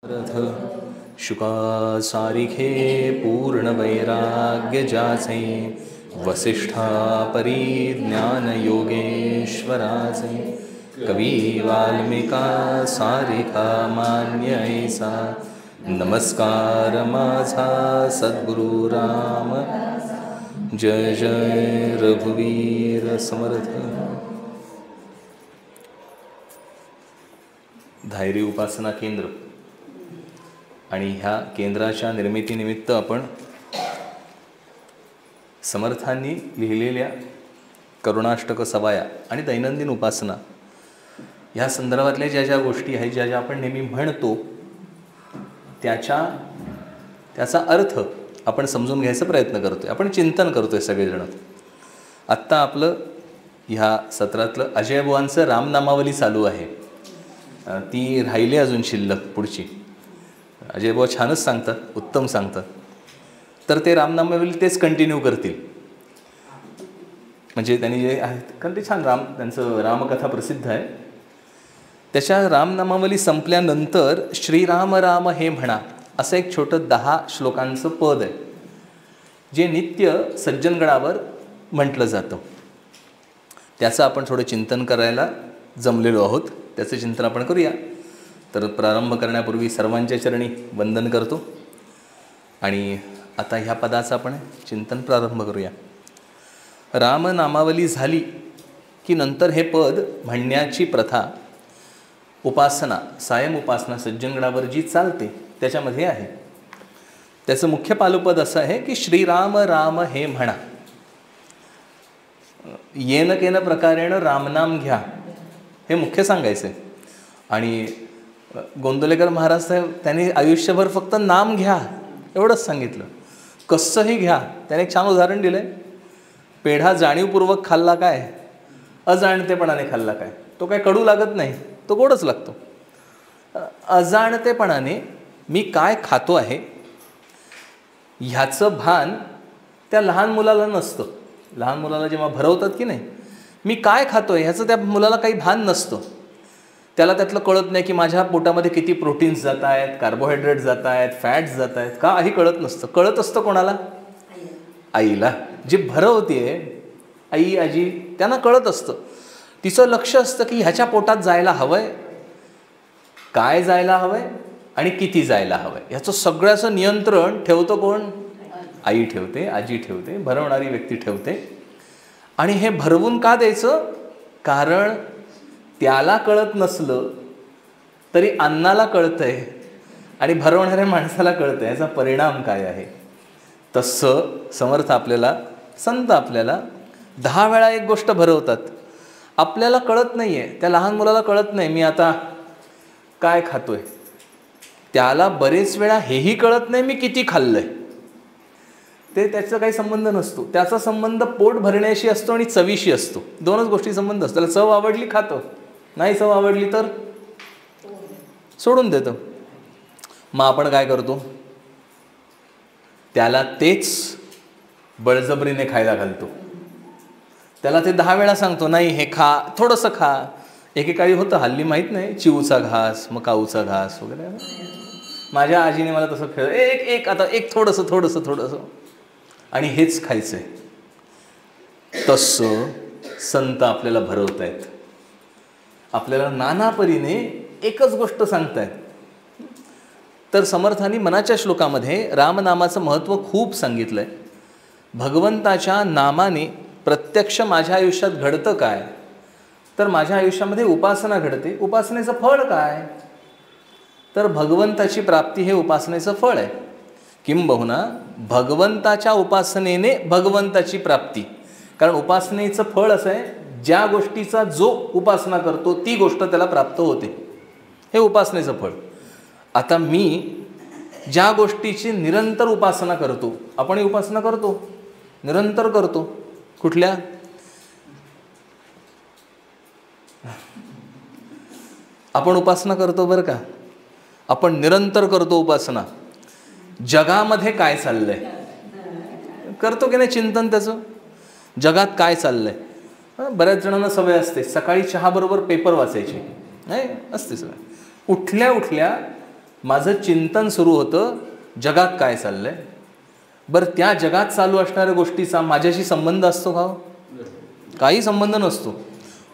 रथ शुका सारिखे पूर्ण वैराग्य जाचे वसिष्ठा परिज्ञान योगेश्वराचे कवी वाल्मिका सारिखा मान्य ऐसा नमस्कार माझा सद्गुरु राम जय जय रघुवीर समर्थ. धायरी उपासना केंद्र आणि ह्या केंद्राच्या निर्मितीनिमित्त आपण समर्थांनी लिहिलेल्या करुणाष्टक सवाया आणि दैनंदिन उपासना ह्या संदर्भातल्या ज्या ज्या गोष्टी आहेत, ज्या ज्या आपण नेहमी म्हणतो त्याचा अर्थ आपण समजून घ्यायचा प्रयत्न करतोय, आपण चिंतन करतोय सगळेजण. आत्ता आपलं ह्या सत्रातलं अजयबुवांचं रामनामावली चालू आहे, ती राहिली अजून शिल्लक पुढची. अजयबुवा छानच सांगतात, उत्तम सांगतात, तर ते रामनामावली तेच कंटिन्यू करतील. म्हणजे त्यांनी जे आहेत, कारण ते छान त्यांचं रामकथा प्रसिद्ध आहे. त्याच्या रामनामावली संपल्यानंतर श्रीराम राम हे म्हणा असं एक छोटं 10 श्लोकांचं पद आहे, जे नित्य सज्जनगणावर म्हटलं जातं. त्याचं आपण थोडं चिंतन करायला जमलेलो आहोत. त्याचं चिंतन आपण करूया. तर प्रारंभ करण्यापूर्वी सर्वांच्या चरणी वंदन करतो आणि आता ह्या पदाचं आपण चिंतन प्रारंभ करूया. रामनामावली झाली की नंतर हे पद म्हणण्याची प्रथा उपासना, सायम उपासना सज्जनगणावर जी चालते त्याच्यामध्ये आहे. त्याचं मुख्य पालुपद असं आहे की श्रीराम राम हे म्हणा, येन केन प्रकारेण रामनाम घ्या, हे मुख्य सांगायचं आहे. आणि गोंदवलेकर महाराज साहेब त्यांनी आयुष्यभर फक्त नाम घ्या एवढंच सांगितलं. कसंही घ्या. त्याने एक छान उदाहरण दिलं आहे. पेढा जाणीवपूर्वक खाल्ला काय, अजाणतेपणाने खाल्ला काय, तो काय कडू लागत नाही, तो गोडच लागतो. अजाणतेपणाने मी काय खातो आहे ह्याचं भान त्या लहान मुलाला नसतं. लहान मुलाला जेव्हा भरवतात की नाही, मी काय खातो आहे ह्याचं त्या मुलाला काही भान नसतं. त्याला त्यातलं कळत नाही की माझ्या पोटामध्ये किती प्रोटीन्स जात आहेत, कार्बोहायड्रेट्स जात आहेत, फॅट्स जात आहेत, काही कळत नसतं. कळत असतं कोणाला? आईला. जी भरवते आई आजी, त्यांना कळत असतं. तिचं लक्ष असतं की ह्याच्या पोटात जायला हवं आहे, काय जायला हवं आहे आणि किती जायला हवं आहे, ह्याचं सगळ्याचं नियंत्रण ठेवतं कोण? आई ठेवते, आजी ठेवते, भरवणारी व्यक्ती ठेवते. आणि हे भरवून का द्यायचं? कारण त्याला कळत नसलं तरी अन्नाला कळतंय आणि भरवणाऱ्या माणसाला कळतंय याचा परिणाम काय आहे. तसं समर्थ आपल्याला, संत आपल्याला 10 वेळा एक गोष्ट भरवतात. आपल्याला कळत नाही आहे, त्या लहान मुलाला कळत नाही मी आता काय खातोय. त्याला बरेच वेळा हेही कळत नाही मी किती खाल्लंय. ते त्याचा काही संबंध नसतो. त्याचा संबंध पोट भरण्याशी असतो आणि चवीशी असतो. दोनच गोष्टी संबंध असतो. त्याला चव आवडली खातो, नाही चव आवडली तर सोडून देतो. मग आपण काय करतो? त्याला तेच बळजबरीने खायला घालतो. त्याला ते 10 वेळा सांगतो, नाही हे खा, थोडंसं खा. एकेकाळी होतं, हल्ली माहीत नाही, चिवचा घास, मग काऊचा घास वगैरे. माझ्या आजीने मला तसं खेळ, एक आता एक थोडंसं थोडंसं थोडंसं आणि हेच खायचं आहे. तसं संत आपल्याला भरवत आहेत. आपल्याला नाना परीने एकच गोष्ट सांगतायत. तर समर्थांनी मनाच्या श्लोकामध्ये रामनामाचं महत्त्व खूप सांगितलं आहे. भगवंताच्या नामाने प्रत्यक्ष माझ्या आयुष्यात घडतं काय, तर माझ्या आयुष्यामध्ये उपासना घडते. उपासनेचं फळ काय, तर भगवंताची प्राप्ती हे उपासनेचं फळ आहे. किंबहुना भगवंताच्या उपासनेने भगवंताची प्राप्ती. कारण उपासनेचं फळ असं आहे, ज्या गोष्टीचा जो उपासना करतो ती गोष्ट त्याला प्राप्त होते, हे उपासनेचं फळ. आता मी ज्या गोष्टीची निरंतर उपासना करतो, आपण उपासना करतो, निरंतर करतो. कुठल्या? आपण उपासना करतो बरं का, आपण निरंतर करतो उपासना. जगामध्ये काय चाललंय करतो की नाही चिंतन त्याचं? जगात काय चाललंय? बऱ्याच जणांना सवय असते सकाळी चहाबरोबर पेपर वाचायची, नाही असते सवय. उठल्या उठल्या माझं चिंतन सुरू होतं जगात काय चाललं आहे. बरं, त्या जगात चालू असणाऱ्या गोष्टीचा माझ्याशी संबंध असतो का? काही संबंध नसतो.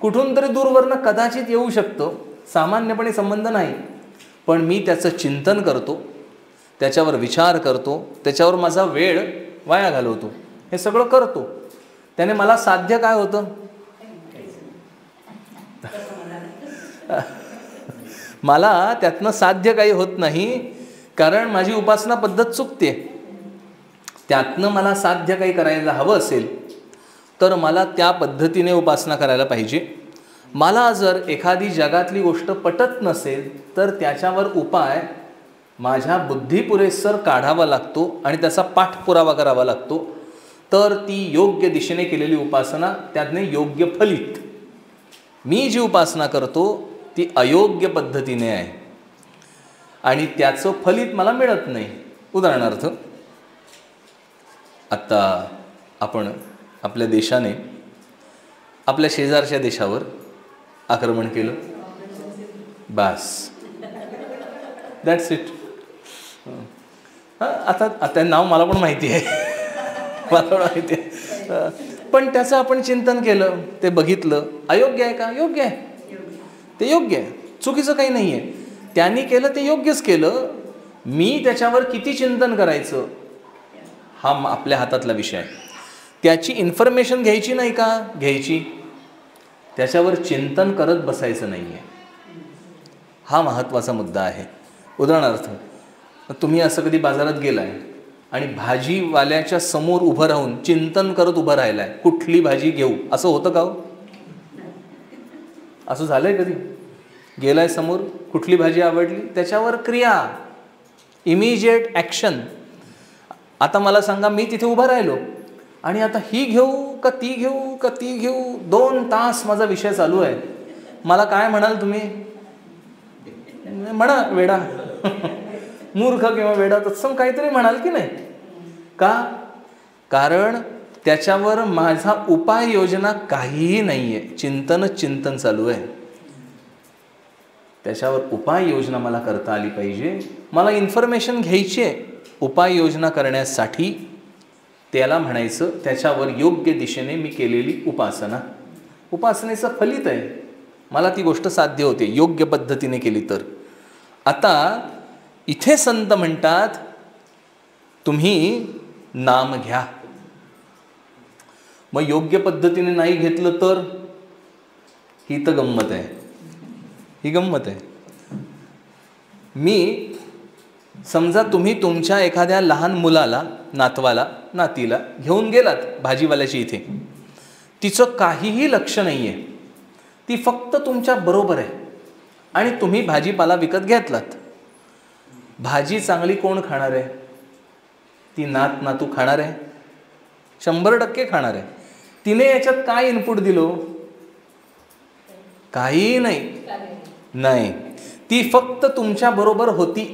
कुठून तरी दूरवरनं कदाचित येऊ शकतो, सामान्यपणे संबंध नाही. पण मी त्याचं चिंतन करतो, त्याच्यावर विचार करतो, त्याच्यावर माझा वेळ वाया घालवतो, हे सगळं करतो. त्याने मला साध्य काय होतं? मला त्यातनं साध्य काही होत नाही, कारण माझी उपासना पद्धत चुकते. त्यातनं मला साध्य काही करायला हवं असेल तर मला त्या पद्धतीने उपासना करायला पाहिजे. मला जर एखादी जगातली गोष्ट पटत नसेल तर त्याच्यावर उपाय माझ्या बुद्धीपुरेसर काढावा लागतो आणि त्याचा पाठपुरावा करावा लागतो. तर ती योग्य दिशेने केलेली उपासना त्यातने योग्य फलित. मी जी उपासना करतो ती अयोग्य पद्धतीने आहे आणि त्याचं फलित मला मिळत नाही. उदाहरणार्थ, आत्ता आपण आपल्या देशाने आपल्या शेजारच्या देशावर आक्रमण केलं, बास, दॅट्स इट. आता नाव मला पण माहिती आहे, मला माहिती आहे, पण त्याचं आपण चिंतन केलं, ते बघितलं, अयोग्य आहे का? योग्य आहे, ते योग्य आहे, चुकीचं काही नाही आहे. त्यांनी केलं ते योग्यच केलं. मी त्याच्यावर किती चिंतन करायचं हा आपल्या हातातला विषय आहे. त्याची इन्फॉर्मेशन घ्यायची नाही का? घ्यायची. त्याच्यावर चिंतन करत बसायचं नाही आहे, हा महत्त्वाचा मुद्दा आहे. उदाहरणार्थ, तुम्ही असं कधी बाजारात गेलाय आणि भाजीवाल्याच्या समोर उभं राहून चिंतन करत उभं राहिलाय, कुठली भाजी घेऊ, असं होतं का हो? असं झालंय कधी? गेलाय समोर, कुठली भाजी आवडली, त्याच्यावर क्रिया, इमिजिएट ॲक्शन. आता मला सांगा, मी तिथे उभा राहिलो आणि आता ही घेऊ का ती घेऊ का ती घेऊ, 2 तास माझा विषय चालू आहे. मला काय म्हणाल तुम्ही? म्हणा वेडा, मूर्ख किंवा वेडा, तत्सम काहीतरी म्हणाल की नाही का? कारण त्याच्यावर माझा उपाययोजना काहीही नाही आहे. चिंतन चालू आहे. त्याच्यावर उपाययोजना मला करता आली पाहिजे. मला इन्फॉर्मेशन घ्यायची आहे. उपाययोजना करण्यासाठी त्याला म्हणायचं त्याच्यावर योग्य दिशेने मी केलेली उपासना. उपासनेचं फलित आहे, मला ती गोष्ट साध्य होते योग्य पद्धतीने केली तर. आता इथे संत म्हणतात तुम्ही नाम घ्या. मग योग्य पद्धतीने नाही घेतलं तर? ही तर गंमत आहे, ही गंमत आहे. मी समजा तुम्ही तुमच्या एखाद्या लहान मुलाला, नातवाला, नातीला घेऊन गेलात भाजीवाल्याची इथे, तिचं काहीही लक्ष नाही आहे, ती फक्त तुमच्या बरोबर आहे आणि तुम्ही भाजीपाला विकत घेतलात. भाजी चांगली कोण खाणार आहे? ती नातू खाणार आहे, 100% खाणार आहे. तिने याच्यात काय इनपुट दिलो? काही नाही. ती फक्त तुमच्या बरोबर होती.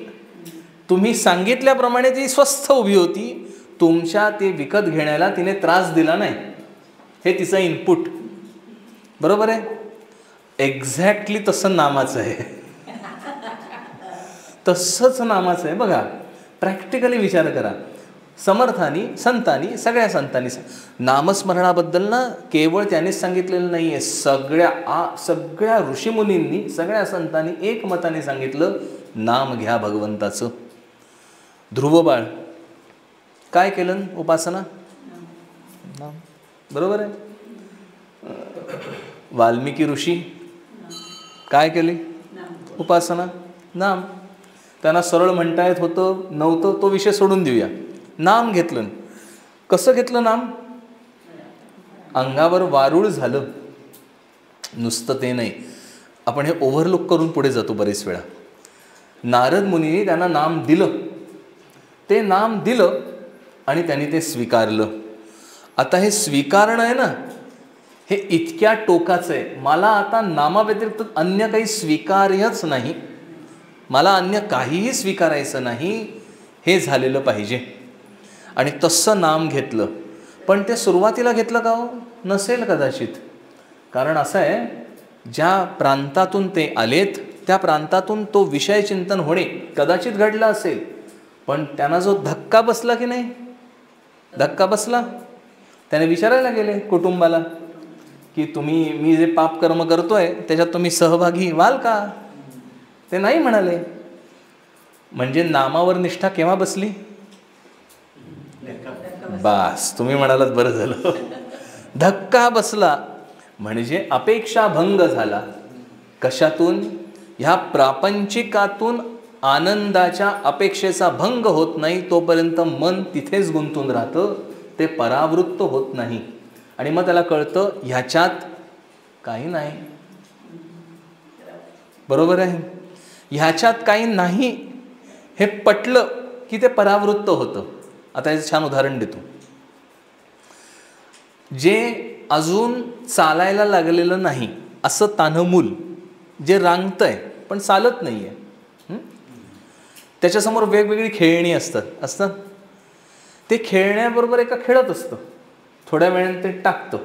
तुम्ही सांगितल्याप्रमाणे ती स्वस्थ उभी होती. तुमच्या ते विकत घेण्याला तिने त्रास दिला नाही, हे तिचं इनपुट. बरोबर आहे? एक्झॅक्टली तसं नामाचं आहे, तसंच नामाचं आहे. बघा, प्रॅक्टिकली विचार करा. समर्थांनी, संतांनी, सगळ्या संतांनी नामस्मरणाबद्दल ना केवळ त्यानेच सांगितलेलं नाही आहे, सगळ्या ऋषीमुनींनी, सगळ्या संतांनी एकमताने सांगितलं नाम घ्या भगवंताचं. ध्रुवबाळ काय केलं? उपासना, नाम. बरोबर आहे? वाल्मिकी ऋषी काय केले? उपासना, नाम. त्यांना सरळ म्हणता येत होतं नव्हतं, तो विषय सोडून देऊया. नाम घेतलं. कसं घेतलं नाम? अंगावर वारूळ झालं. नुसतं ते नाही, आपण हे ओव्हरलुक करून पुढे जातो बरेच वेळा. नारद मुनीने त्यांना नाम दिलं, ते नाम दिलं आणि त्यांनी ते स्वीकारलं. आता हे स्वीकारणं आहे ना, हे इतक्या टोकाचं आहे. मला आता नामाव्यतिरिक्त अन्य काही स्वीकार्यच नाही, मला अन्य काहीही स्वीकारायचं नाही, हे झालेलं पाहिजे. आणि तसं नाम घेतलं. पण ते सुरुवातीला घेतलं का हो? नसेल कदाचित. कारण असं आहे, ज्या प्रांतातून ते आलेत त्या प्रांतातून तो विषय चिंतन होणे कदाचित घडलं असेल, पण त्यांना जो धक्का बसला की नाही, धक्का बसला, त्याने विचारायला गेले कुटुंबाला की मी जे पापकर्म करतोय त्याच्यात तुम्ही सहभागी व्हाल का? ते नाही म्हणाले. म्हणजे नामावर निष्ठा केव्हा बसली? बास, तुम्ही म्हणालात बरं झालं. धक्का बसला म्हणजे अपेक्षा भंग झाला. कशातून? ह्या प्रापंचिकातून आनंदाच्या अपेक्षेचा भंग होत नाही तोपर्यंत मन तिथेच गुंतून राहतं, ते परावृत्त होत नाही. आणि मग त्याला कळतं ह्याच्यात काही नाही. बरोबर आहे? ह्याच्यात काही नाही हे पटलं की ते परावृत्त होतं. आता याचं छान उदाहरण देतो. जे अजून चालायला लागलेलं नाही असं तान्हं मूल जे रांगतंय पण चालत नाही आहे, त्याच्यासमोर वेगवेगळी खेळणी असतात. ते खेळण्याबरोबर एका खेळत असतं. थोड्या वेळाने ते टाकतं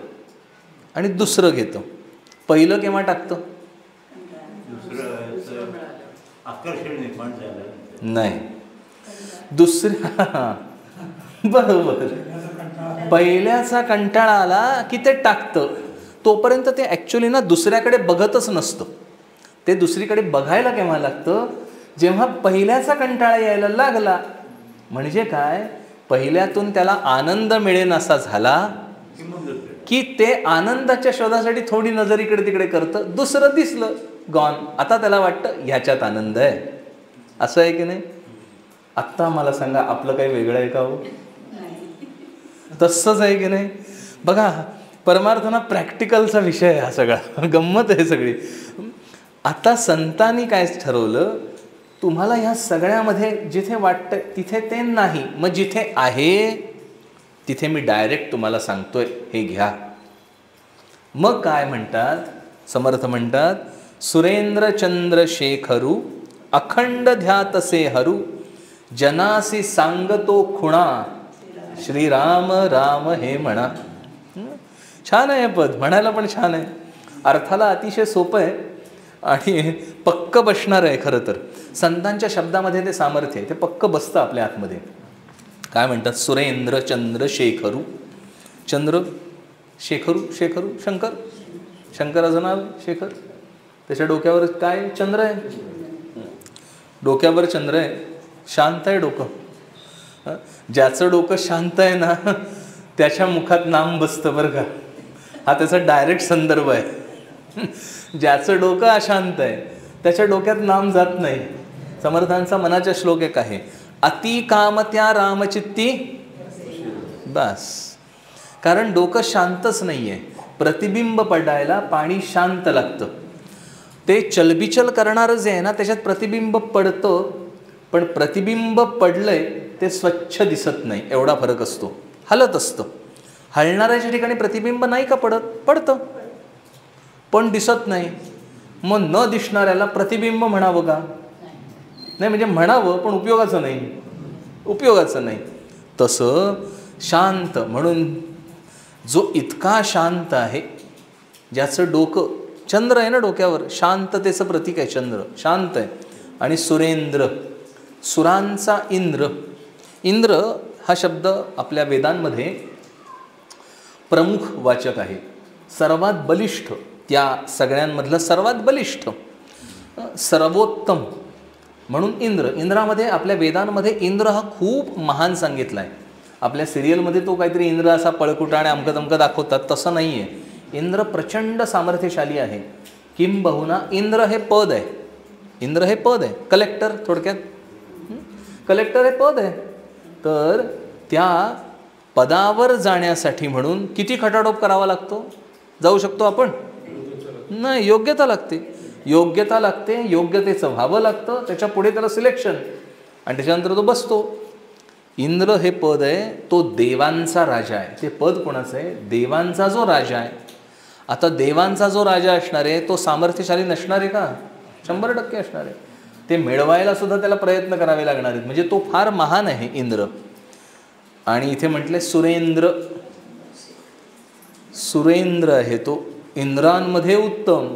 आणि दुसरं घेतं. पहिलं केव्हा टाकतं? नाही, दुसऱ्या, बरोबर, पहिल्याचा कंटाळा आला की ते टाकतं. तोपर्यंत ते ॲक्च्युली ना दुसऱ्याकडे बघतच नसतं. ते दुसरीकडे बघायला केव्हा लागतं? जेव्हा पहिल्याचा कंटाळा यायला लागला. म्हणजे काय? पहिल्यातून त्याला आनंद मिळेन असा झाला की ते आनंदाच्या शोधासाठी थोडी नजर इकडे तिकडे करतं. दुसरं दिसलं, गॉन. आता त्याला वाटतं ह्याच्यात आनंद आहे. असं आहे की नाही? आत्ता मला सांगा, आपलं काही वेगळं आहे का हो? तसंच आहे की नाही? बघा, परमार्थाना प्रॅक्टिकलचा विषय आहे हा सगळा, गंमत आहे सगळी. आता संतांनी काय ठरवलं, तुम्हाला ह्या सगळ्यामध्ये जिथे वाटतं तिथे ते नाही, मग जिथे आहे तिथे मी डायरेक्ट तुम्हाला सांगतोय हे घ्या. मग काय म्हणतात समर्थ? म्हणतात, सुरेंद्र चंद्र शेखरू अखंड ध्यातसे हरू जनासी सांगतो खुणा श्रीराम राम हे म्हणा. छान आहे पद, म्हणायला पण छान आहे, अर्थाला अतिशय सोपं आहे आणि पक्क बसणार आहे. खरं तर संतांच्या शब्दामध्ये ते सामर्थ्य आहे, ते पक्क बसतं आपल्या आतमध्ये. काय म्हणतात? सुरेंद्र चंद्र शेखरू. चंद्र, शेखरू, शेखरू शंकर, शंकराचं नाव शेखर. त्याच्या डोक्यावर काय? चंद्र आहे. डोक्यावर चंद्र आहे, शांत आहे डोकं. ज्याचं डोकं शांत आहे ना त्याच्या मुखात नाम बसतं बरं का. हा त्याचा डायरेक्ट संदर्भ आहे. ज्याचं डोकं अशांत आहे त्याच्या डोक्यात नाम जात नाही. समर्थांचा मनाचा श्लोक एक आहे, अति कामत्या रामचित्ती. बस, कारण डोकं शांतच नाही आहे. प्रतिबिंब पडायला पाणी शांत लागतं. ते चलबिचल करणारं जे आहे ना त्याच्यात प्रतिबिंब पडतं, पण प्रतिबिंब पडलंय ते स्वच्छ दिसत नाही, एवढा फरक असतो. हलत असतं. हलणाऱ्याच्या ठिकाणी प्रतिबिंब नाही का पडत? पडतं, पण दिसत नाही. मग न दिसणाऱ्याला प्रतिबिंब म्हणावं का? नाही, म्हणजे म्हणावं पण उपयोगाचं नाही, उपयोगाचं नाही. तसं शांत म्हणून जो इतका शांत आहे, ज्याचं डोकं, चंद्र आहे ना डोक्यावर, शांततेचं प्रतीक आहे चंद्र, शांत आहे. आणि सुरेंद्र, सुरांचा इंद्र. इंद्र हा शब्द आपल्या वेदांमध्ये प्रमुख वाचक आहे, सर्वात बलिष्ठ, त्या सगळ्यांमधलं सर्वात बलिष्ठ, सर्वोत्तम म्हणून इंद्र. इंद्रामध्ये आपल्या वेदांमध्ये इंद्र हा खूप महान सांगितला आहे. आपल्या सिरियलमध्ये तो काहीतरी इंद्र असा पळकुटा आणि अमकं तमकं दाखवतात, तसं नाही आहे. इंद्र प्रचंड सामर्थ्यशाली आहे. किंबहुना इंद्र हे पद आहे, इंद्र हे पद आहे, कलेक्टर, थोडक्यात कलेक्टर हे पद आहे. तर त्या पदावर जाण्यासाठी म्हणून किती खटाटोप करावा लागतो? जाऊ शकतो आपण? नाही, योग्यता लागते, योग्यता लागते, योग्यतेचं व्हावं लागतं, त्याच्या पुढे त्याला सिलेक्शन, आणि त्याच्यानंतर तो बसतो. इंद्र हे पद आहे, तो देवांचा राजा आहे. ते पद कोणाचं आहे? देवांचा जो राजा आहे. आता देवांचा जो राजा असणार आहे तो सामर्थ्यशाली नसणार आहे का? 100% असणार आहे. ते मिळवायला सुद्धा त्याला प्रयत्न करावे लागणार आहेत. म्हणजे तो फार महान आहे इंद्र. आणि इथे म्हटले सुरेंद्र, सुरेंद्र आहे तो, इंद्रांमध्ये उत्तम.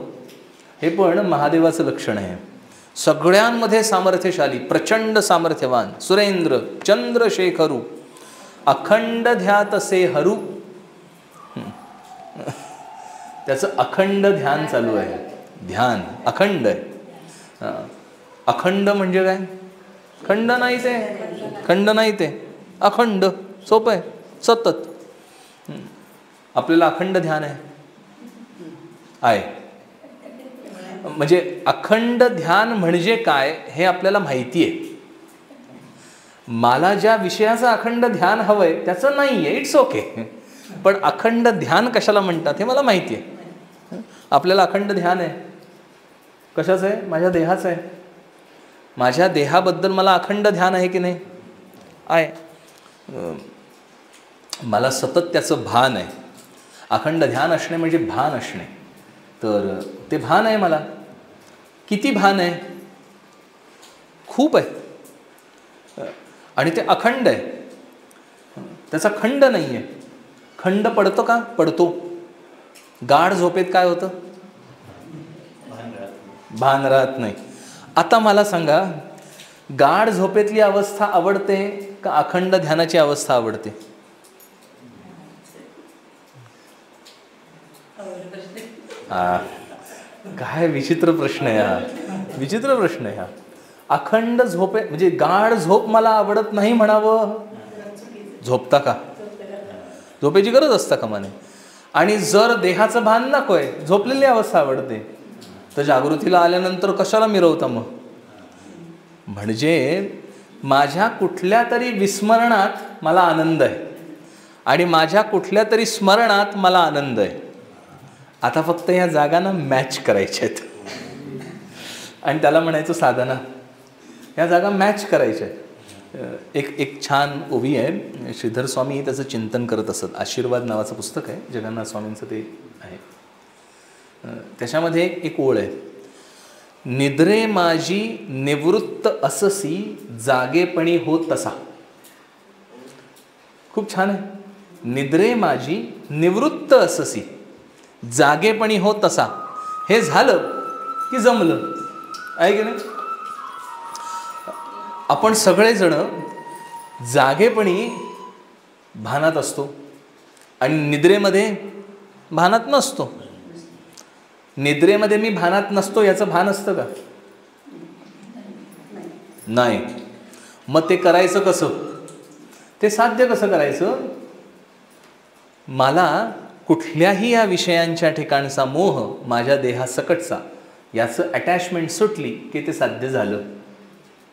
हे पण महादेवाचं लक्षण आहे. सगळ्यांमध्ये सामर्थ्यशाली, प्रचंड सामर्थ्यवान, सुरेंद्र चंद्रशेखरू, अखंड ध्यातसे हरू. त्याचं अखंड ध्यान चालू आहे. ध्यान अखंड आहे. अखंड म्हणजे काय? खंड नाही ते, खंड नाही ते, अखंड. सोपं आहे, सतत. आपल्याला अखंड ध्यान आहे. म्हणजे अखंड ध्यान म्हणजे काय हे आपल्याला माहिती आहे. मला ज्या विषयाचं अखंड ध्यान हवंय त्याचं नाही आहे, इट्स ओके. पण अखंड ध्यान कशाला म्हणतात हे मला माहिती आहे. आपल्याला अखंड ध्यान आहे कशाचं आहे? माझ्या देहाचं आहे. माझ्या देहाबद्दल मला अखंड ध्यान आहे की नाही? आहे. मला सतत त्याचं भान आहे. अखंड ध्यान असणे म्हणजे भान असणे. तर ते भान आहे मला. किती भान आहे? खूप आहे. आणि ते अखंड आहे. त्याचा खंड नाही आहे. खंड पडतो का? पडतो. गाढ झोपेत काय होतं? भान राहत नाही. आता मला सांगा, गाढ झोपेतली अवस्था आवडते का अखंड ध्यानाची अवस्था आवडते? काय विचित्र प्रश्न आहे हा. विचित्र प्रश्न आहे हा. अखंड झोपे म्हणजे गाढ झोप मला आवडत नाही म्हणावं? झोपता का? झोपेची गरज असता का माने? आणि जर देहाचं भान नकोय, झोपलेली अवस्था आवडते, तर जागृतीला आल्यानंतर कशाला मिरवता मग? म्हणजे माझ्या कुठल्या तरी विस्मरणात मला आनंद आहे आणि माझ्या कुठल्या तरी स्मरणात मला आनंद आहे. आता फक्त ह्या जागांना मॅच करायच्या आहेत. आणि त्याला म्हणायचं साधना. ह्या जागा मॅच करायच्या आहेत. एक छान ओवी आहे. श्रीधर स्वामी त्याचं चिंतन करत असत. आशीर्वाद नावाचं पुस्तक आहे, जगन्नाथ स्वामींचं ते आहे. त्याच्यामध्ये एक ओळ आहे. निद्रे माझी निवृत्त अससी, जागेपणी हो तसा. खूप छान आहे. निद्रे माझी निवृत्त अससी, जागेपणी हो तसा. हे झालं की जमलं आहे की नाही? आपण सगळेजण जागेपणी भानात असतो आणि निद्रेमध्ये भानात नसतो. निद्रेमध्ये मी भानात नसतो याचं भान असतं का? नाही. मग ते करायचं कसं? ते साध्य कसं करायचं? मला कुठल्याही या विषयांच्या ठिकाणचा मोह, माझ्या देहासकटचा, याचं अटॅचमेंट सुटली की ते साध्य झालं.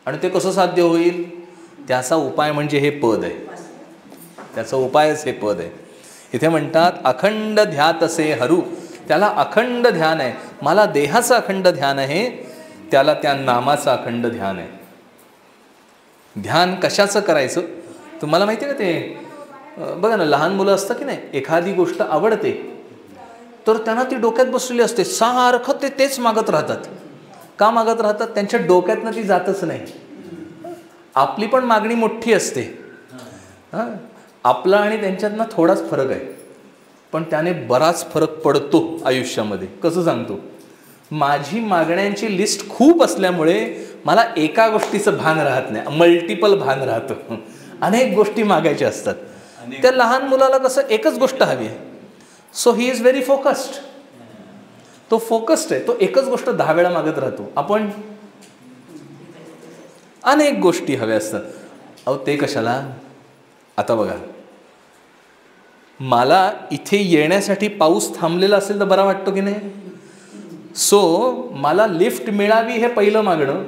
आणि ते कसं साध्य होईल? त्याचा उपाय म्हणजे हे पद आहे. त्याचा उपायच हे पद आहे. इथे म्हणतात अखंड ध्यातसे हरू. त्याला अखंड ध्यान आहे. मला देहाचं अखंड ध्यान आहे, त्याला त्या नामाचं अखंड ध्यान आहे. ध्यान कशाचं करायचं? तुम्हाला माहिती आहे का? ते बघा ना, लहान मुलं असतं की नाही, एखादी गोष्ट आवडते तर त्यांना ती डोक्यात बसलेली असते. सारखं तेच मागत राहतात. का मागत राहतात? त्यांच्या डोक्यातनं ती जातच नाही. आपली पण मागणी मोठी असते. आपला आणि त्यांच्यातनं थोडाच फरक आहे, पण त्याने बराच फरक पडतो आयुष्यामध्ये. कसं सांगतो? माझी मागण्यांची लिस्ट खूप असल्यामुळे मला एका गोष्टीचं भान राहत नाही, मल्टिपल भान राहतं. अनेक गोष्टी मागायच्या असतात. त्या लहान मुलाला कसं एकच गोष्ट हवी आहे. So he is very focused. तो फोकस्ड आहे. तो एकच गोष्ट 10 वेळा मागत राहतो. आपण अनेक गोष्टी हव्या असतात. अहो ते कशाला? आता बघा, मला इथे येण्यासाठी पाऊस थांबलेला असेल तर बरा वाटतो की नाही? सो मला लिफ्ट मिळावी हे पहिलं मागणं.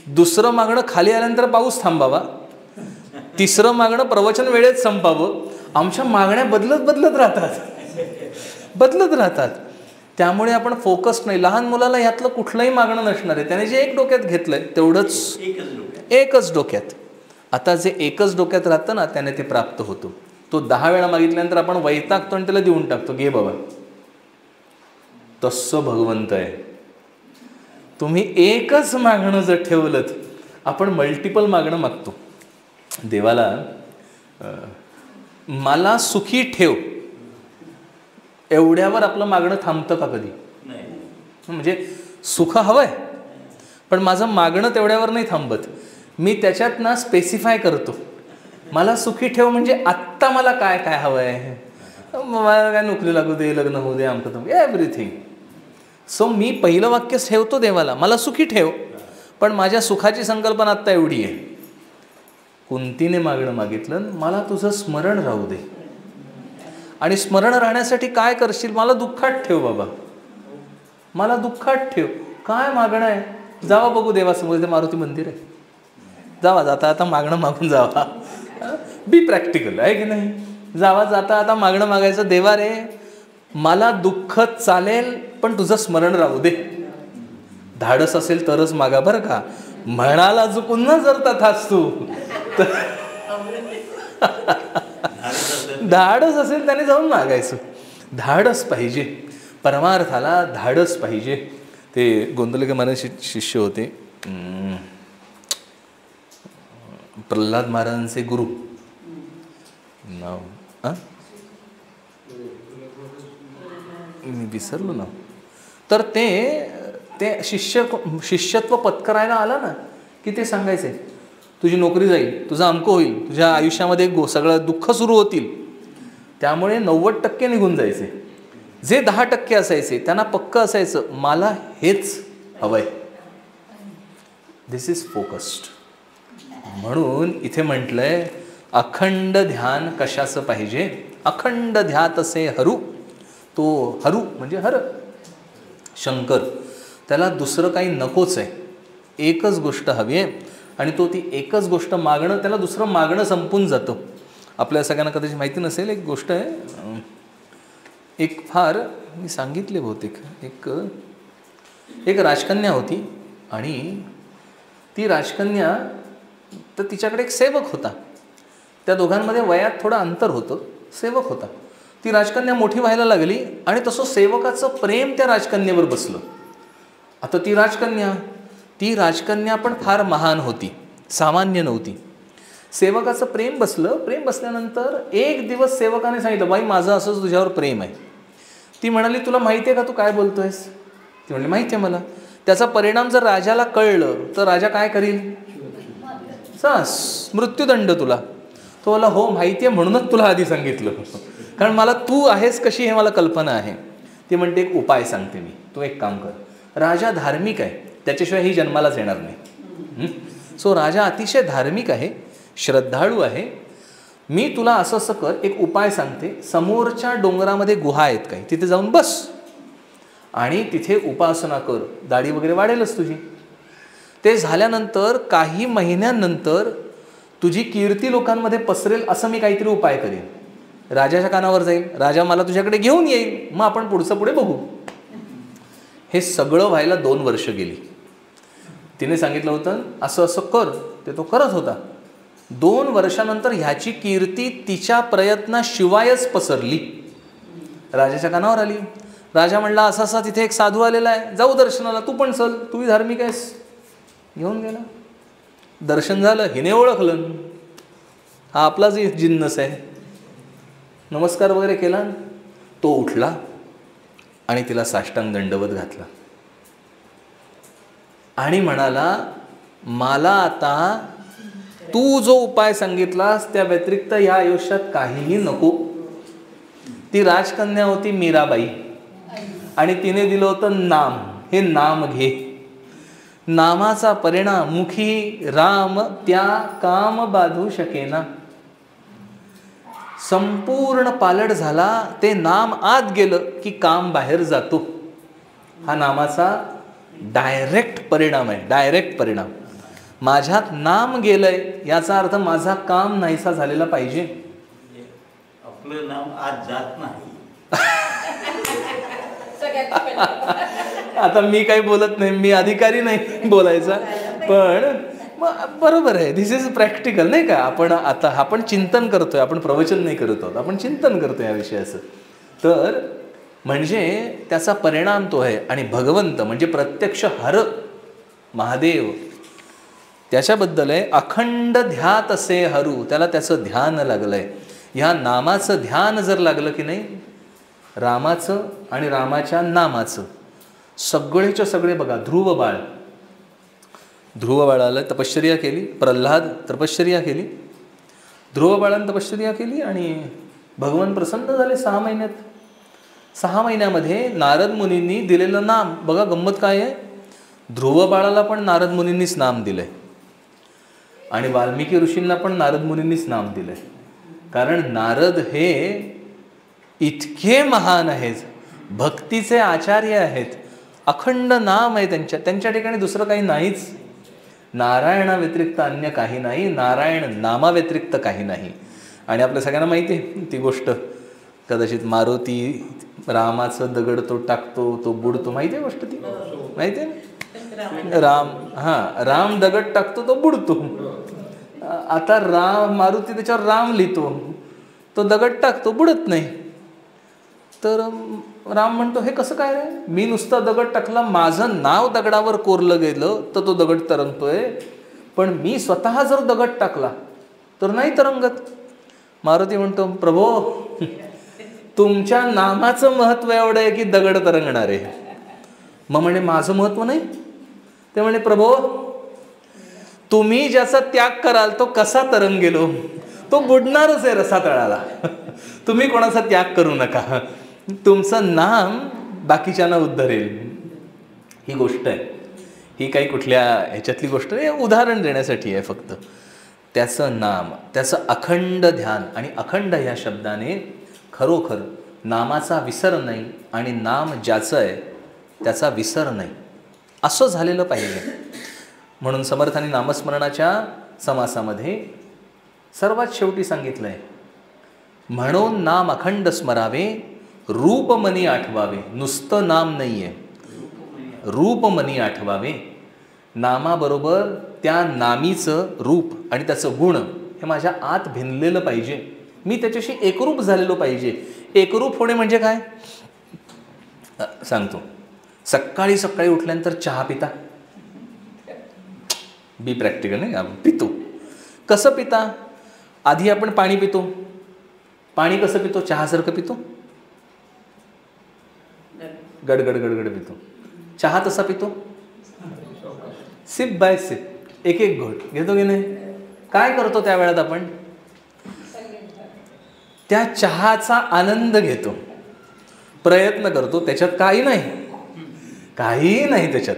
दुसरं मागणं खाली आल्यानंतर पाऊस थांबावा. तिसरं मागणं प्रवचन वेळेत संपावं. आमच्या मागण्या बदलत राहतात. त्यामुळे आपण फोकस नाही. लहान मुलाला ह्यातलं कुठलंही मागणं नसणार आहे. त्याने जे एक डोक्यात घेतलंय तेवढंच, एकच डोक्यात. आता जे एकच डोक्यात राहतं ना, त्याने ते प्राप्त होतो. तो 10 वेळा मागितल्यानंतर आपण वैतागतो आणि त्याला देऊन टाकतो, घे बाबा. तसं भगवंत आहे. तुम्ही एकच मागणं जर ठेवलं, आपण मल्टिपल मागणं मागतो देवाला. मला सुखी ठेव एवढ्यावर आपलं मागणं थांबतं का कधी? म्हणजे सुख हवंय, पण माझं मागणं तेवढ्यावर नाही थांबत. मी त्याच्यात ना स्पेसिफाय करतो, मला सुखी ठेव म्हणजे आत्ता मला काय काय हवं आहे. मला काय नोकरी लागू दे, लग्न होऊ दे, आमचं एव्हरीथिंग. सो मी पहिलं वाक्य ठेवतो देवाला, मला सुखी ठेव, पण माझ्या सुखाची संकल्पना आत्ता एवढी आहे. कुंतीने मागणं मागितलं, मला तुझं स्मरण राहू दे. आणि स्मरण राहण्यासाठी काय करशील, मला दुःखात ठेव बाबा, मला दुःखात ठेव. काय मागणं आहे, जावा बघू देवासमोर, इथे मारुती मंदिर आहे, जावा जाता आता मागणं मागून जावा. बी प्रॅक्टिकल आहे की नाही. जावा जाता आता मागणं मागायचं, देवा रे मला दुःख चालेल पण तुझं स्मरण राहू दे. धाडस असेल तरच मागा बरं का, म्हणाला चुकून न जर तथास्तु. धाडस असेल त्याने जाऊन मागायचं. धाडस पाहिजे, परमार्थाला धाडस पाहिजे. ते गोंदवलेकर महाराज शिष्य होते, प्रल्हाद महाराजांचे गुरु, नाव मी विसरलो ना. तर ते शिष्यत्व पत्करायला आला ना की ते सांगायचे, तुझी नोकरी जाईल, तुझं अमकं होईल, तुझ्या आयुष्यामध्ये सगळं दुःख सुरू होतील. त्यामुळे 90% निघून जायचे. जे 10% असायचे त्यांना पक्क असायचं, मला हेच हवंय, दिस इज फोकस्ड. म्हणून इथे म्हटलंय अखंड ध्यान कशाचं पाहिजे, अखंड ध्यातसे हरू. तो हरू म्हणजे हर, शंकर, त्याला दुसरं काही नकोच आहे, एकच गोष्ट हवी आहे. आणि तो ती एकच गोष्ट मागणं, त्याला दुसरं मागणं संपून जातं. आपल्या सगळ्यांना कदाचित माहिती नसेल, एक गोष्ट आहे, एक फार मी सांगितले बहुतेक, एक राजकन्या होती. आणि ती राजकन्या, तर तिच्याकडे एक सेवक होता. त्या दोघांमध्ये वयात थोडं अंतर होतं, सेवक होता. ती राजकन्या मोठी व्हायला लागली आणि तसं सेवकाचं प्रेम त्या राजकन्येवर बसलं. आता ती राजकन्या पण फार महान होती, सामान्य नव्हती. सेवकाचं प्रेम बसलं. प्रेम बसल्यानंतर एक दिवस सेवकाने सांगितलं, बाई माझं असंच तुझ्यावर प्रेम आहे. ती म्हणाली, तुला माहिती आहे का तू काय बोलतोयस? ती म्हणली, माहिती आहे मला. त्याचा परिणाम जर राजाला कळलं तर राजा काय करील? मृत्यूदंड तुला. तो बोला, हो माहिती आहे, म्हणूनच तुला आधी सांगितलं, कारण मला तू आहेस कशी हे मला कल्पना आहे. ती म्हणते, एक उपाय सांगते मी, तू एक काम कर. राजा धार्मिक आहे, त्याच्याशिवाय ही जन्मालाच येणार नाही. सो राजा अतिशय धार्मिक आहे, श्रद्धाळू आहे. मी तुला असं असं कर, एक उपाय सांगते. समोरच्या डोंगरामध्ये गुहा आहेत काही, तिथे जाऊन बस आणि तिथे उपासना कर, दाढी वगैरे वाढेलच तुझी. ते झाल्यानंतर काही महिन्यांनंतर तुझी कीर्ती लोकांमध्ये पसरेल, असं मी काहीतरी उपाय करेन. राजाच्या कानावर जाईल, राजा मला तुझ्याकडे घेऊन येईल, मग आपण पुढचं पुढे बघू. हे सगळं व्हायला 2 वर्ष गेली. तिने सांगितलं होतं असं असं कर, ते तो करत होता. 2 वर्षानंतर ह्याची कीर्ती तिच्या प्रयत्नाशिवायच पसरली, राजाच्या कानावर आली. राजा म्हणला, असा असा तिथे एक साधू आलेला आहे, जाऊ दर्शनाला, तू पण चल, तूही धार्मिक आहेस. घेऊन गेला. दर्शन झालं, हिने ओळखलं, हा आपलाच जिन्नस आहे. नमस्कार वगैरे केला. तो उठला आणि तिला साष्टांग दंडवत घातला आणि म्हणाला, मला आता तू जो उपाय सांगितलास त्या व्यतिरिक्त या आयुष्यात काहीही नको. ती राजकन्या होती मीराबाई आणि तिने दिलं होतं नाम. हे नाम घे. नामाचा परिणाम, मुखी राम त्या काम बाधू शकेना. संपूर्ण पालट झाला. ते नाम आत गेलं की काम बाहेर जातो. हा नामाचा डायरेक्ट परिणाम आहे, डायरेक्ट परिणाम. माझ्यात नाम गेलंय याचा अर्थ माझा काम नाहीसा झालेला पाहिजे. आपलं नाम आज जात नाही. आता मी काही बोलत नाही, मी अधिकारी नाही बोलायचा, पण बरोबर आहे. दिस इज प्रॅक्टिकल नाही का. आपण चिंतन करतोय, आपण प्रवचन नाही करत आहोत, आपण चिंतन करतोय या विषयाचं. तर म्हणजे त्याचा परिणाम तो आहे. आणि भगवंत म्हणजे प्रत्यक्ष हर महादेव, त्याच्याबद्दल आहे अखंड ध्यात असे हरू. त्याला त्याचं ध्यान लागलंय. ह्या नामाचं ध्यान जर लागलं की नाही, रामाचं आणि रामाच्या नामाचं, सगळेच्या सगळे बघा, ध्रुव बाळ ध्रुव बाळाला तपश्चर्या केली, प्रल्हाद तपश्चर्या केली, ध्रुव बाळानं तपश्चर्या केली आणि भगवान प्रसन्न झाले 6 महिन्यात. 6 महिन्यामध्ये नारद मुनींनी दिलेलं नाम बघा. गंमत काय आहे, ध्रुव बाळाला पण नारद मुनींनीच नाम दिलं आहे आणि वाल्मिकी ऋषींना पण नारद मुनींनीच नाम दिलं आहे. कारण नारद हे इतके महान आहेत, भक्तीचे आचार्य आहेत, अखंड नाम आहे त्यांच्या ठिकाणी दुसरं काही नाहीच. नारायणाव्यतिरिक्त अन्य काही नाही, नारायण नामाव्यतिरिक्त काही नाही. आणि आपल्या सगळ्यांना माहिती आहे ती गोष्ट, कदाचित मारुती रामाचं दगड तो टाकतो तो बुडतो, माहिती आहे गोष्ट ती, माहिती आहे. राम दगड टाकतो तो बुडतो. आता मारुती त्याच्यावर राम लिहितो, तो दगड टाकतो बुडत नाही. तर राम म्हणतो हे कसं काय रे, मी नुसता दगड टाकला, माझं नाव दगडावर कोरलं गेलं तर तो दगड तरंगतोय, पण मी स्वतः जर दगड टाकला तर नाही तरंगत. मारुती म्हणतो प्रभो तुमच्या नामाचं महत्त्व एवढं आहे की दगड तरंगणार आहे. मग म्हणे माझं महत्त्व नाही. ते म्हणे प्रभो तुम्ही ज्याचा त्याग कराल तो कसा तरंगेलो, तो बुडणारच आहे रसातळाला. तुम्ही कोणाचा त्याग करू नका, तुमचं नाम बाकीच्यांना उद्धरेल. ही गोष्ट आहे, ही काही कुठल्या ह्याच्यातली गोष्ट नाही, उदाहरण देण्यासाठी आहे फक्त. त्याचं नाम, त्याचं अखंड ध्यान. आणि अखंड ह्या शब्दाने खरोखर नामाचा विसर नाही आणि नाम ज्याचं आहे त्याचा विसर नाही असं झालेलं पाहिजे. म्हणून समर्थांनी नामस्मरणाच्या समासामध्ये सर्वात शेवटी सांगितलं आहे, म्हणून नाम अखंड स्मरावे, रूप मनी आठवावे. नुसतं नाम नाही आहे, रूप मनी आठवावे. नामाबरोबर त्या नामीचं रूप आणि त्याचं गुण हे माझ्या आत भिनलेलं पाहिजे. मी त्याच्याशी एकरूप झालेलो पाहिजे. एकरूप होणे म्हणजे काय सांगतो. सकाळी सकाळी उठल्यानंतर चहा पिता, बी प्रॅक्टिकल नाही का, पितो. कसं पिता, आधी आपण पाणी पितो. पाणी कसं पितो, चहासारखं पितो, गडगड गडगड पितो. चहा तसा पितो, सिप बाय सिप, एक एक घोट घेतो की नाही. काय करतो त्या वेळात आपण, त्या चहाचा आनंद घेतो, प्रयत्न करतो. त्याच्यात काही नाही त्याच्यात,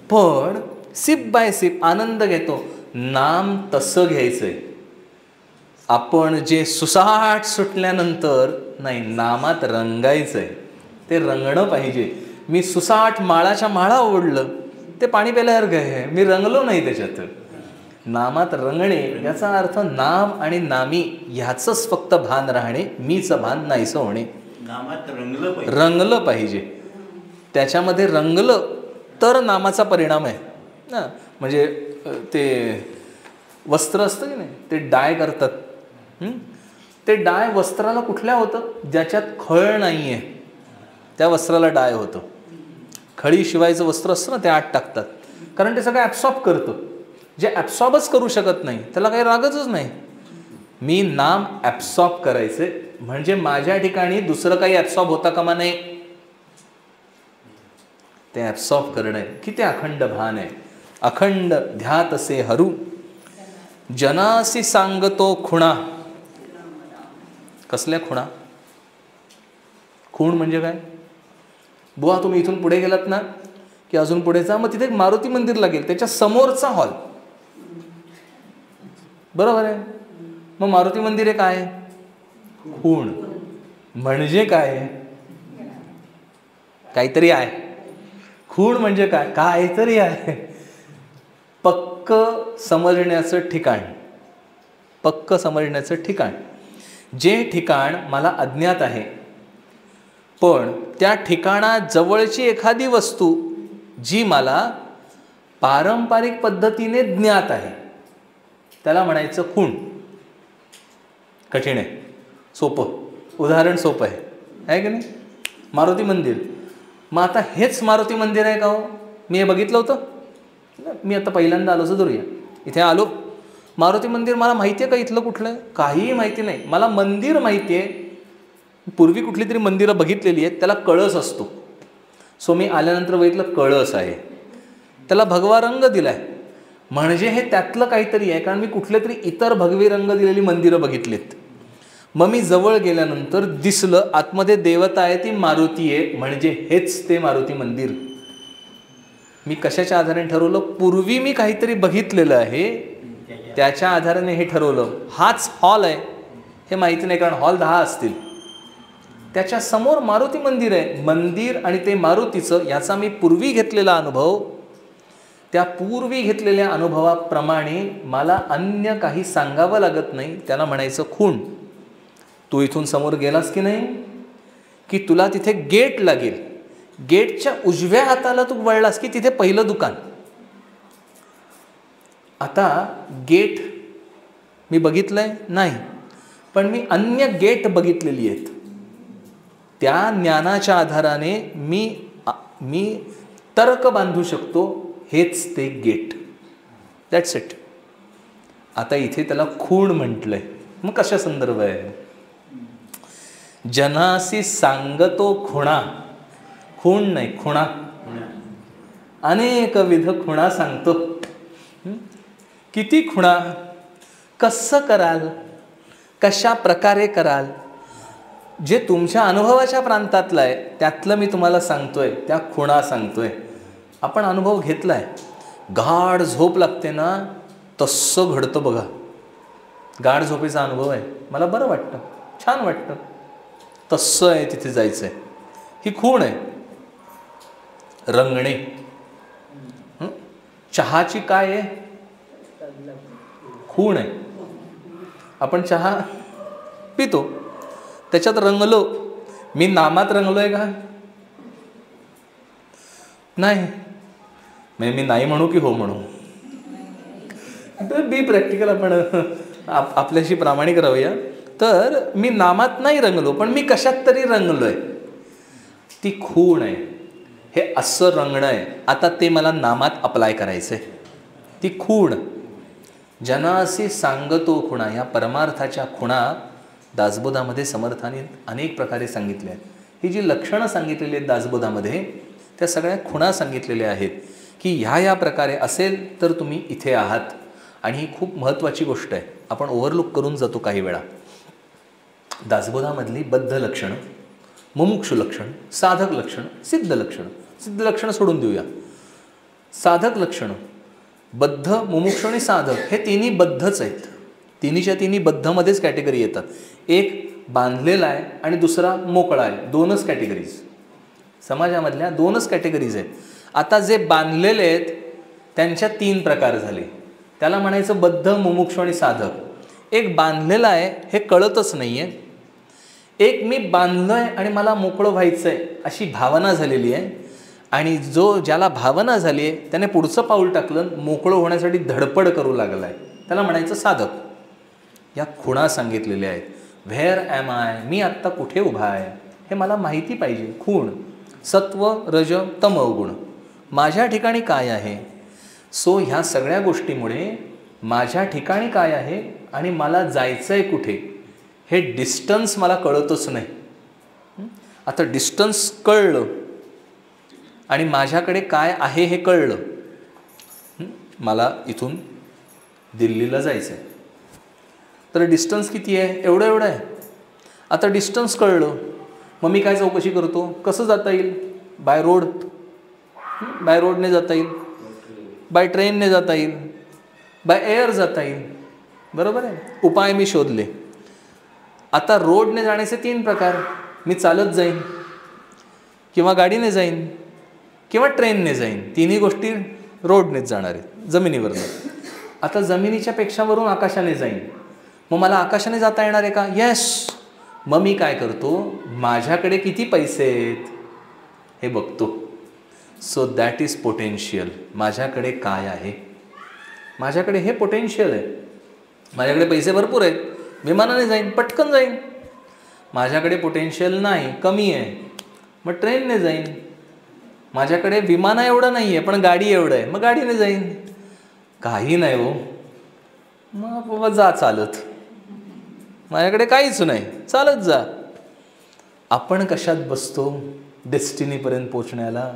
पण सिप बाय सिप आनंद घेतो. नाम तसं घ्यायचंय. आपण जे सुसाट सुटल्यानंतर नाही, नामात रंगायचंय, ते रंगणं पाहिजे. मी सुसाट माळाच्या माळा ओढलं, ते पाणी प्यायल्यासारखं आहे, मी रंगलो नाही त्याच्यात. नामात रंगणे याचा अर्थ नाम आणि नामी ह्याचंच फक्त भान राहणे, मीच भान नाहीसं होणे. नामात रंगलं पाहिजे. त्याच्यामध्ये रंगलं तर नामाचा परिणाम आहे ना. म्हणजे ते वस्त्र असतं की नाही, ते डाय करतात. ते डाय वस्त्राला कुठल्या होतं, ज्याच्यात खळ नाही आहे त्या वस्त्राला डाय होतं. खळी शिवायचं वस्त्र असतं ना, ते आत टाकतात, कारण ते सगळं ॲब्सॉर्ब करतं. जे ॲब्सॉर्बच करू शकत नाही त्याला काही रागच नाही. मी नाम ॲब्सॉर्ब करायचे म्हणजे माझ्या ठिकाणी दुसरं काही ॲब्सॉर्ब होता कामा नाही. ते ॲब्सॉर्ब करणं किती अखंड भान आहे. अखंड ध्यात असे हरू, जनासी सांगतो खुणा. कसल्या खुणा, खूण म्हणजे काय, बुवा तुम्ही इथून पुढे गेलात ना की अजून पुढे जा, मग तिथे एक मारुती मंदिर लागेल, त्याच्या समोरचा हॉल, बरोबर आहे. मग मारुती मंदिर आहे काय, खूण म्हणजे काय, काहीतरी आहे. खूण म्हणजे काय, काहीतरी आहे. पक्क समजण्याचं ठिकाण, पक्क समजण्याचं ठिकाण. जे ठिकाण मला अज्ञात आहे पण त्या ठिकाणात जवळची एखादी वस्तू जी मला पारंपरिक पद्धतीने ज्ञात आहे त्याला म्हणायचं खूण. कठीण आहे, सोपं उदाहरण सोपं आहे की नाही. मारुती मंदिर, मग आता हेच मारुती मंदिर आहे का हो, मी हे बघितलं होतं. मी आता पहिल्यांदा आलो धरूया, इथे आलो, मारुती मंदिर मला माहिती आहे का इथलं कुठलं, काहीही माहिती नाही. मला मंदिर माहिती आहे, पूर्वी कुठली तरी मंदिरं बघितलेली आहेत, त्याला कळस असतो. सो मी आल्यानंतर बघितलं कळस आहे, त्याला भगवा रंग दिला आहे म्हणजे हे त्यातलं काहीतरी आहे, कारण मी कुठले तरी इतर भगवे रंग दिलेली मंदिरं बघितलीत. मग मी जवळ गेल्यानंतर दिसलं आतमध्ये देवता आहे, ती मारुती आहे, म्हणजे हेच ते मारुती मंदिर. मी कशाच्या आधाराने ठरवलं? पूर्वी मी काहीतरी बघितलेलं आहे, त्याच्या आधाराने हे ठरवलं. हाच हॉल आहे हे माहिती नाही, कारण हॉल 10 असतील. त्याच्या समोर मारुती मंदिर आहे. मंदिर आणि ते मारुतीचं याचा मी पूर्वी घेतलेला अनुभव, त्या पूर्वी घेतलेल्या अनुभवाप्रमाणे मला अन्य काही सांगावं लागत नाही. त्याला म्हणायचं खूण. तू इथून समोर गेलास की नाही, की तुला तिथे गेट लागेल. गेटच्या उजव्या हाताला तू वळलास की तिथे पहिलं दुकान. आता गेट मी बघितलंय नाही, पण मी अन्य गेट बघितलेली आहेत. त्या ज्ञानाच्या आधाराने मी तर्क बांधू शकतो, हेच ते गेट. That's it. आता इथे त्याला खूण म्हटलंय, मग कशा संदर्भ आहे? जनासी सांगतो खुणा. खूण नाही, खुणा. अनेक विध खुणा सांगतो. किती खुणा, कसं कराल, कशा प्रकारे कराल, जे तुमच्या अनुभवाच्या प्रांतातलं आहे त्यातलं मी तुम्हाला सांगतोय, त्या खुणा सांगतोय. आपण अनुभव घेतलाय. गाढ झोप लागते ना, तसं घडतं बघा. गाढ झोपेचा अनुभव आहे, मला बरं वाटतं, छान वाटतं, तसं आहे तिथे जायचं आहे. ही खूण आहे. रंगणे. चहाची काय आहे? खूण आहे. आपण चहा पितो, त्याच्यात रंगलो. मी नामात रंगलोय का? नाही. मी नाही म्हणू की हो म्हणू? तर बी प्रॅक्टिकल, आपण आपल्याशी प्रामाणिक राहूया. तर मी नामात नाही रंगलो, पण मी कशात तरी रंगलोय. ती खूण आहे. हे असं रंगणं आहे. आता ते मला नामात अप्लाय करायचं आहे. ती खूण. जनासी सांगतो खुणा. ह्या परमार्थाच्या खुणा दासबोधामध्ये समर्थाने अनेक प्रकारे सांगितल्या आहेत. ही जी लक्षणं सांगितलेली आहेत दासबोधामध्ये, त्या सगळ्या खुणा सांगितलेल्या आहेत की ह्या प्रकारे असेल तर तुम्ही इथे आहात. आणि ही खूप महत्त्वाची गोष्ट आहे, आपण ओव्हरलुक करून जातो काही वेळा. दासबोधामधली बद्ध लक्षणं, मुमुक्षु लक्षण, साधक लक्षण, सिद्ध लक्षण. सिद्ध लक्षणं सोडून देऊया. साधक लक्षणं, बद्ध, मुमुक्षु आणि साधक, हे तिन्ही बद्धच आहेत. तिन्हीच्या तिन्ही बद्धमध्येच कॅटेगरी येतात. एक बांधलेला आहे आणि दुसरा मोकळा आहे. दोनच कॅटेगरीज समाजामधल्या, दोनच कॅटेगरीज आहेत. आता जे बांधलेले आहेत त्यांच्या 3 प्रकार झाले. त्याला म्हणायचं बद्ध, मुमुक्षु आणि साधक. एक बांधलेला आहे, हे कळतच नाही आहे. एक मी बांधलो आहे आणि मला मोकळं व्हायचं आहे अशी भावना झालेली आहे. आणि ज्याला भावना झाली आहे त्याने पुढचं पाऊल टाकलं, मोकळं होण्यासाठी धडपड करू लागला आहे, त्याला म्हणायचं साधक. या खुणा सांगितलेल्या आहेत. व्हेअर ॲम आय, मी आत्ता कुठे उभा आहे हे मला माहिती पाहिजे. खूण. सत्व, रज, तमोगुण, माझ्या ठिकाणी काय आहे. सो ह्या सगळ्या गोष्टीमुळे माझ्या ठिकाणी काय आहे आणि मला जायचं आहे कुठे, हे डिस्टन्स मला कळतच नाही. आता डिस्टन्स कळलं आणि माझ्याकडे काय आहे हे कळलं. मला इथून दिल्लीला जायचं आहे, तर डिस्टन्स किती आहे? एवढं आहे. आता डिस्टन्स कळलं, मग मी काय चौकशी करतो, कसं जाता येईल? By road. बाय रोडने जाता येईल, बाय ट्रेनने जाता येईल, बाय एअर जाता येईल. बरोबर आहे. उपाय मी शोधले. आता रोडने जाण्याचे 3 प्रकार. मी चालत जाईन, किंवा गाडीने जाईन, किंवा ट्रेनने जाईन. तिन्ही गोष्टी रोडनेच जाणार आहेत, जमिनीवरनं. आता जमिनीच्या पेक्षावरून आकाशाने जाईन. मग मला आकाशाने जाता येणार आहे का? येस. मग मी काय करतो, माझ्याकडे किती पैसे आहेत हे बघतो. So that is potential. माझ्याकडे काय आहे, माझ्याकडे हे पोटेन्शियल आहे. माझ्याकडे पैसे भरपूर आहेत, विमानाने जाईन, पटकन जाईन. माझ्याकडे पोटेन्शियल नाही, कमी आहे, मग ट्रेनने जाईन. माझ्याकडे विमाना एवढं नाही आहे, पण गाडी एवढं आहे, मग गाडीने जाईन. काही नाही हो, मग बाबा जा चालत. माझ्याकडे काहीच नाही, चालत जा. आपण कशात बसतो डेस्टिनीपर्यंत पोचण्याला?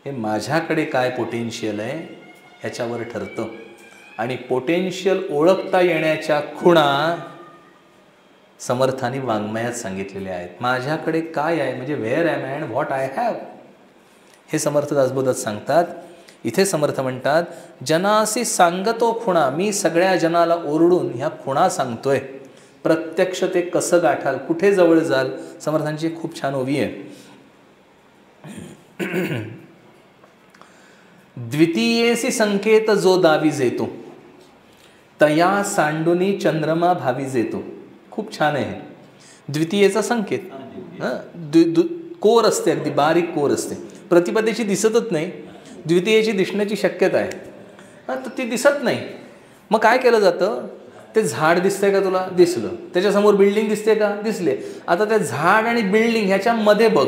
हे माझ्याकडे काय पोटेन्शियल आहे ह्याच्यावर ठरतं. आणि पोटेन्शियल ओळखता येण्याच्या खुणा समर्थांनी वाङ्मयात सांगितलेल्या आहेत. माझ्याकडे काय आहे म्हणजे where am and what I have, हे समर्थ दासबोधात सांगतात. इथे समर्थ म्हणतात जनासी सांगतो खुणा, मी सगळ्या जनाला ओरडून ह्या खुणा सांगतोय, प्रत्यक्ष ते कसं गाठाल, कुठे जवळ जाल. समर्थांची खूप छान ओवी आहे. द्वितीयेसी संकेत जो दावीज येतो, तया सांडुनी चंद्रमा भावीज येतो. खूप छान आहे. द्वितीयेचा संकेत कोर असते, अगदी बारीक कोर असते, प्रतिपदेची दिसतच नाही, द्वितीयेची दिसण्याची शक्यता आहे, तर ती दिसत नाही. मग काय केलं जातं, ते झाड दिसतंय का तुला, दिसलं. त्याच्यासमोर बिल्डिंग दिसते का, दिसले. आता त्या झाड आणि बिल्डिंग ह्याच्यामध्ये बघ,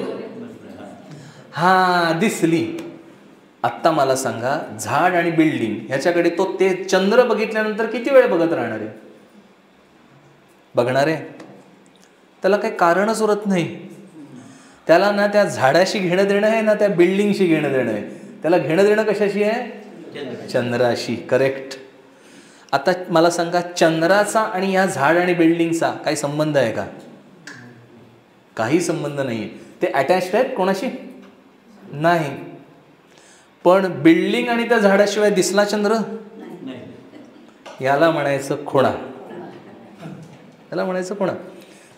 हां दिसली. आत्ता मला सांगा, झाड आणि बिल्डिंग ह्याच्याकडे तो ते चंद्र बघितल्यानंतर किती वेळ बघत राहणार आहे, बघणार आहे. त्याला काही कारणच उरत नाही. त्याला ना त्या झाडाशी घेणं देणं आहे, ना त्या बिल्डिंगशी घेणं देणं आहे. त्याला घेणं देणं कशाशी आहे, चंद्राशी. करेक्ट. आता मला सांगा, चंद्राचा आणि या झाड आणि बिल्डिंगचा काही संबंध आहे का, काही संबंध नाही आहे. ते अटॅच्ड आहेत कोणाशी, नाही. पण बिल्डिंग आणि त्या झाडाशिवाय दिसला चंद्र, याला म्हणायचं खुणा, याला म्हणायचं खुणा.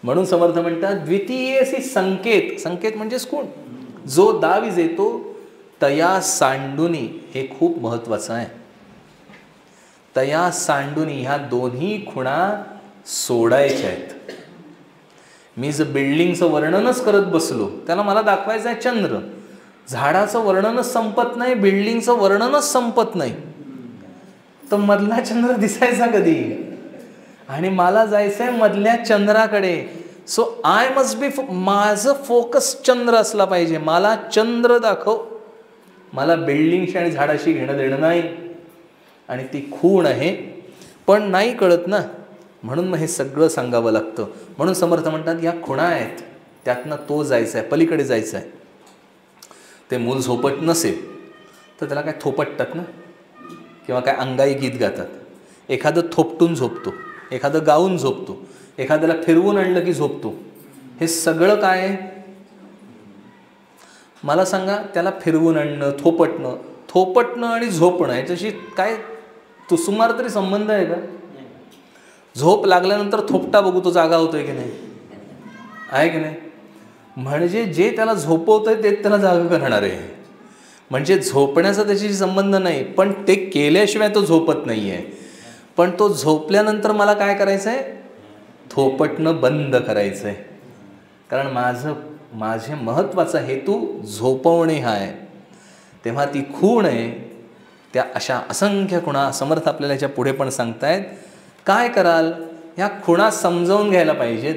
म्हणून समर्थ म्हणतात द्वितीयेसी संकेत, संकेत म्हणजेच कोण, जो दावीज येतो तया सांडुनी, हे खूप महत्वाचं आहे. तया सांडुनी, ह्या दोन्ही खुणा सोडायच्या आहेत. मी जर बिल्डिंगचं वर्णनच करत बसलो, त्याला मला दाखवायचं आहे चंद्र, झाडाचं वर्णनच संपत नाही, बिल्डिंगचं वर्णनच संपत नाही, तर मधला चंद्र दिसायचा कधी, आणि मला जायचं आहे मधल्या चंद्राकडे. सो आय मस्ट बी, माझं फोकस चंद्र असला पाहिजे. मला चंद्र दाखव, मला बिल्डिंगशी आणि झाडाशी घेणं देणं नाही. आणि ती खूण आहे, पण नाही कळत ना, म्हणून मग हे सगळं सांगावं लागतं. म्हणून समर्थ म्हणतात या खुणा आहेत, त्यातनं तो जायचं आहे, पलीकडे जायचं आहे. ते मूल झोपट नसेल तर त्याला काय थोपटतात ना, किंवा काय अंगाई गीत गातात. एखादं थोपटून झोपतो, एखादं गाऊन झोपतो, एखाद्याला फिरवून आणलं की झोपतो. हे सगळं काय आहे मला सांगा, त्याला फिरवून आणणं, थोपटणं आणि झोपणं याच्याशी काय सुमार तरी संबंध आहे का. झोप लागल्यानंतर थोपटा बघू तो जागा होतोय की नाही, आहे की नाही. म्हणजे जे त्याला झोपवतंय ते त्याला जागा करणार आहे. म्हणजे झोपण्याचा त्याच्याशी संबंध नाही, पण ते केल्याशिवाय तो झोपत नाही आहे. पण तो झोपल्यानंतर मला काय करायचं आहे, थोपटणं बंद करायचं आहे. कारण माझे महत्त्वाचा हेतू झोपवणे हा आहे. तेव्हा ती खूण आहे. त्या अशा असंख्य खुणा समर्थ आपल्याला याच्या पुढे पण सांगतायत. काय कराल, ह्या खुणा समजावून घ्यायला पाहिजेत.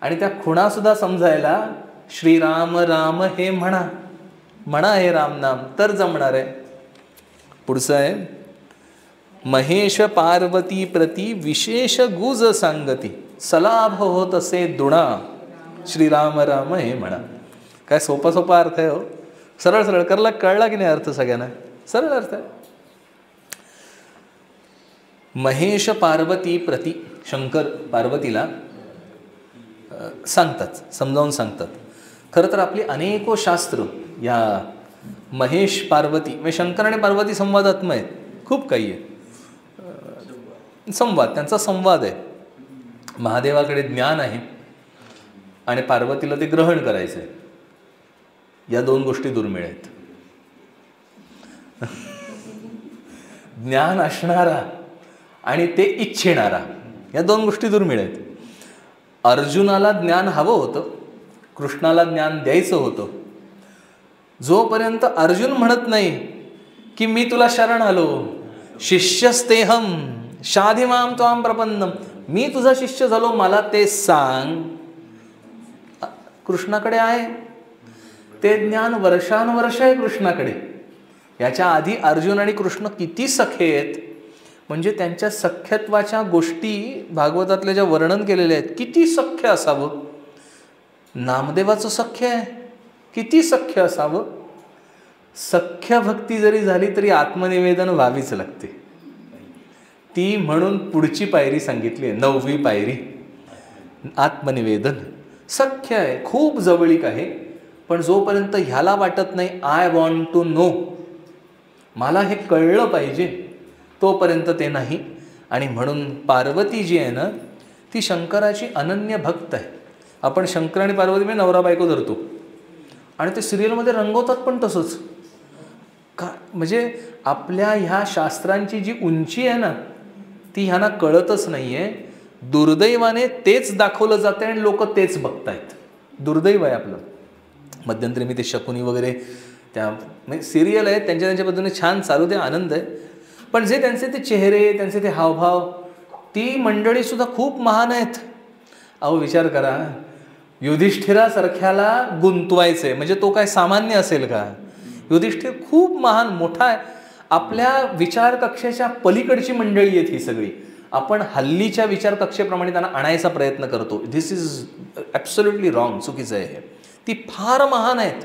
आणि त्या खुणासुद्धा समजायला श्रीराम राम हे म्हणा हे रामनाम, तर जमणार आहे. पुढचं आहे, महेश पार्वती प्रती विशेष गुज सांगती, सलाभ होत असे दुणा, श्रीराम राम हे म्हणा. काय सोपा अर्थ आहे हो, सरळ कळला की नाही अर्थ सगळ्यांना, सरळ अर्थ आहे. महेश पार्वती प्रती, शंकर पार्वतीला सांगतात, समजावून सांगतात. खरं तर आपली अनेको शास्त्र या महेश पार्वती म्हणजे शंकर आणि पार्वती संवादात्मक आहेत. खूप काही आहे संवाद, त्यांचा संवाद आहे. महादेवाकडे ज्ञान आहे आणि पार्वतीला ते ग्रहण करायचं आहे. या दोन गोष्टी दुर्मिळ आहेत. ज्ञान असणारा आणि ते इच्छिणारा, या दोन गोष्टी दुर्मिळ आहेत. अर्जुनाला ज्ञान हवं होतं, कृष्णाला ज्ञान द्यायचं होतं. जोपर्यंत अर्जुन म्हणत नाही की मी तुला शरण आलो, शिष्यस्तेहम शाधिमाम त्वाम प्रपन्नम, मी तुझा शिष्य झालो, मला ते सांग, कृष्णाकडे आहे ते ज्ञान. वर्षानुवर्ष आहे कृष्णाकडे. याच्या आधी अर्जुन आणि कृष्ण किती सखे आहेत, म्हणजे त्यांच्या सख्यत्वाच्या गोष्टी भागवतातल्या ज्या वर्णन केलेल्या आहेत, किती सख्य असावं. नामदेवाचं सख्य आहे, किती सख्य असावं. सख्य भक्ती जरी झाली तरी आत्मनिवेदन व्हावीच लागते. ती म्हणून पुढची पायरी सांगितली आहे, 9वी पायरी, आत्मनिवेदन. सख्य आहे, खूप जवळीक आहे, पण जोपर्यंत ह्याला वाटत नाही आय वॉन्ट टू नो, मला हे कळलं पाहिजे, तोपर्यंत ते नाही. आणि म्हणून पार्वती जी आहे ना, ती शंकराची अनन्य भक्त आहे. आपण शंकर आणि पार्वती म्हणजे नवरा बायको धरतो, आणि ते सिरियलमध्ये रंगवतात पण तसंच. का म्हणजे आपल्या ह्या शास्त्रांची जी उंची आहे ना, ती ह्यांना कळतच नाही आहे. दुर्दैवाने तेच दाखवलं जातं आणि लोक तेच बघतायत. दुर्दैव आहे आपलं. मध्यंतरी मी ते शकुनी वगैरे त्या म्हणजे सिरियल आहेत, त्यांच्या त्यांच्या पद्धतीने छान चालू दे, आनंद आहे. पण जे त्यांचे ते चेहरे, त्यांचे ते हावभाव, ती मंडळीसुद्धा खूप महान आहेत. अहो विचार करा, युधिष्ठिरासारख्याला गुंतवायचं आहे म्हणजे तो काय सामान्य असेल का? युधिष्ठिर खूप महान मोठा आहे. आपल्या विचारकक्षेच्या पलीकडची मंडळी आहेत ही सगळी. आपण हल्लीच्या विचारकक्षेप्रमाणे त्यांना आणायचा प्रयत्न करतो. धिस इज ॲब्सोल्युटली रॉंग, चुकीचं आहे हे. ती फार महान आहेत,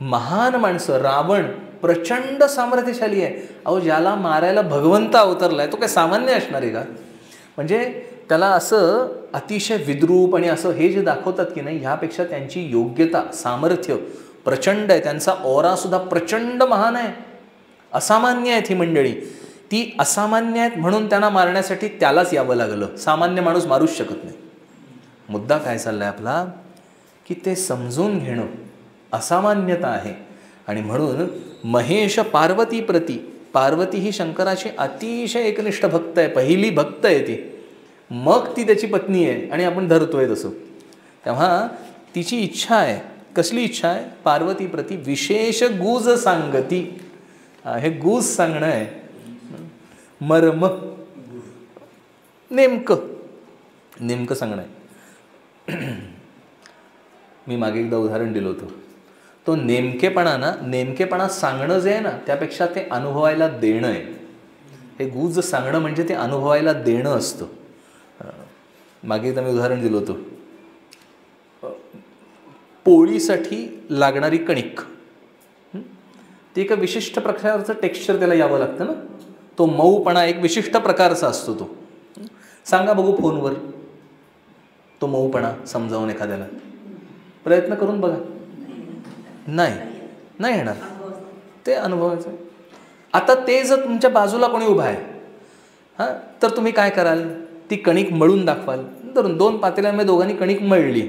महान माणसं. रावण प्रचंड सामर्थ्यशाली आहे. अहो ज्याला मारायला भगवंत अवतरला आहे तो काय सामान्य असणार आहे का? म्हणजे त्याला असं अतिशय विद्रूप आणि असं हे जे दाखवतात की नाही, ह्यापेक्षा त्यांची योग्यता, सामर्थ्य प्रचंड आहे. त्यांचा ऑरासुद्धा प्रचंड महान आहे. असामान्य आहेत ही मंडळी. ती असामान्य आहेत म्हणून त्यांना मारण्यासाठी त्यालाच यावं लागलं. सामान्य माणूस मारूच शकत नाही. मुद्दा काय चालला आहे आपला, की ते समजून घेणं असामान्यता आहे. आणि म्हणून महेश पार्वती प्रती, पार्वती ही शंकराची अतिशय एकनिष्ठ भक्त आहे, पहिली भक्त आहे ती. मग ती त्याची पत्नी आहे आणि आपण धरतोय तसं. तेव्हा तिची इच्छा आहे. कसली इच्छा आहे? पार्वती प्रती विशेष गुज सांगती. हे गुज सांगणं आहे, मर्म नेमकं सांगणं आहे. मी मागे एकदा उदाहरण दिलं होतं. तो नेमकेपणा सांगणं जे आहे ना, त्यापेक्षा ते अनुभवायला देणं आहे. हे गुज सांगणं म्हणजे ते अनुभवायला देणं असतं. मागे एकदा मी उदाहरण दिलं होतं. पोळीसाठी लागणारी कणिक, ते एका विशिष्ट प्रकारचं टेक्स्चर त्याला यावं लागतं ना. तो मऊपणा एक विशिष्ट प्रकारचा असतो. तो सांगा बघू फोनवर तो मऊपणा समजावून एखाद्याला, प्रयत्न करून बघा. नाही येणार. ते अनुभवायचं. आता ते जर तुमच्या बाजूला कोणी उभा आहे तर तुम्ही काय कराल? ती कणिक मळून दाखवाल. धरून 2 पातेल्यांमध्ये दोघांनी कणिक मळली.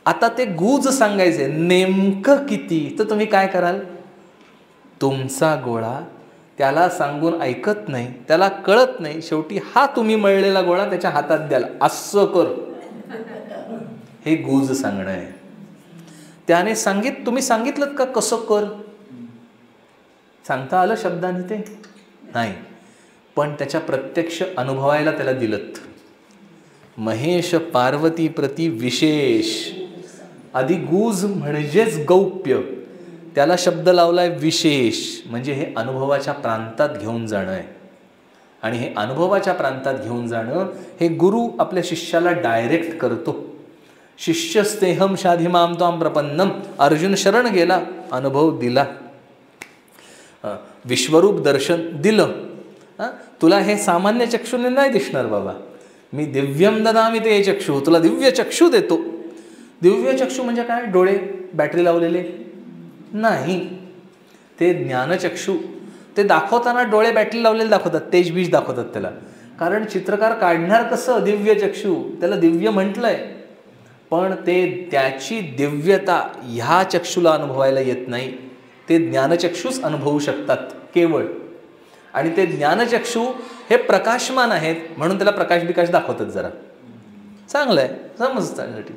आता ते गुज सांगायचे नेमकं किती, तर तुम्ही काय कराल? तुमचा गोळा त्याला सांगून ऐकत नाही, त्याला कळत नाही. शेवटी हा तुम्ही मळलेला गोळा त्याच्या हातात द्याल, असं कर. हे गुज सांगणं आहे. त्याने तुम्ही सांगितलं का कसं कर? सांगता आलं शब्दाने? ते नाही, पण त्याच्या प्रत्यक्ष अनुभवायला त्याला दिलत. महेश पार्वती प्रती विशेष, आधी गुज म्हणजेच गौप्य, त्याला शब्द लावलाय विशेष, म्हणजे हे अनुभवाच्या प्रांतात घेऊन जाणं आहे. आणि हे अनुभवाच्या प्रांतात घेऊन जाणं हे गुरु आपल्या शिष्याला डायरेक्ट करतो. शिष्यस्तेहम शाधिमाम त्वाम प्रपन्नम. अर्जुन शरण गेला, अनुभव दिला, विश्वरूप दर्शन दिलं. तुला हे सामान्य चक्षुने नाही दिसणार बाबा, मी दिव्यम ददामी ते चक्षु, तुला दिव्य चक्षु देतो. दिव्य चक्षु म्हणजे काय? डोळे बॅटरी लावलेले नाही, ते ज्ञानचक्षु. ते दाखवताना डोळे बॅटरी लावलेले दाखवतात, तेजबीज दाखवतात त्याला. कारण चित्रकार काढणार कसं दिव्य चक्षु, त्याला दिव्य म्हटलंय. पण ते त्याची दिव्यता ह्या चक्षुला अनुभवायला येत नाही. ते ज्ञानचक्षुच अनुभवू शकतात केवळ. आणि ते ज्ञानचक्षु हे प्रकाशमान आहेत म्हणून त्याला प्रकाश बिकाश दाखवतात. जरा चांगलं आहे समजण्यासाठी.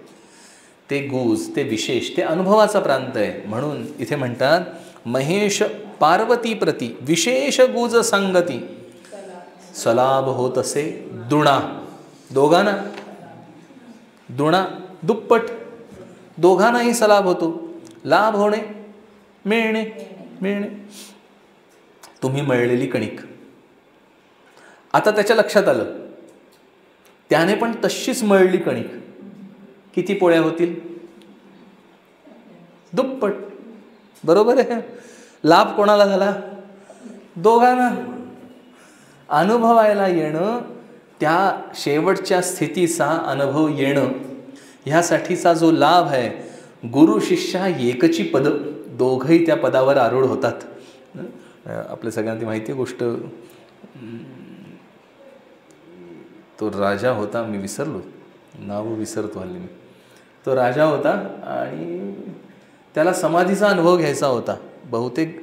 ते गुज, ते विशेष, ते अनुभवाचा प्रांत आहे. म्हणून इथे म्हणतात महेश पार्वती प्रती विशेष गुज सांगती, सलाभ होत असे दुणा. दोघांना दुणा दुप्पट, दोघांनाही सलाभ होतो. लाभ होणे, मिळणे. तुम्ही मळलेली कणिक. आता त्याच्या लक्षात आलं, त्याने पण तशीच मळली कणिक. किती पोळ्या होतील? दुप्पट. बरोबर आहे. लाभ कोणाला झाला? दोघांना. अनुभवायला येणं, त्या शेवटच्या स्थितीचा अनुभव येणं, ह्यासाठीचा जो लाभ आहे, गुरु शिष्या एकची पद, दोघंही त्या पदावर आरूढ होतात. आपल्या सगळ्यांना माहिती आहे गोष्ट. तो राजा होता, मी विसरलो, नाव विसरतो हल्ली मी. तो राजा होता आणि त्याला समाधीचा अनुभव घ्यायचा होता. बहुतेक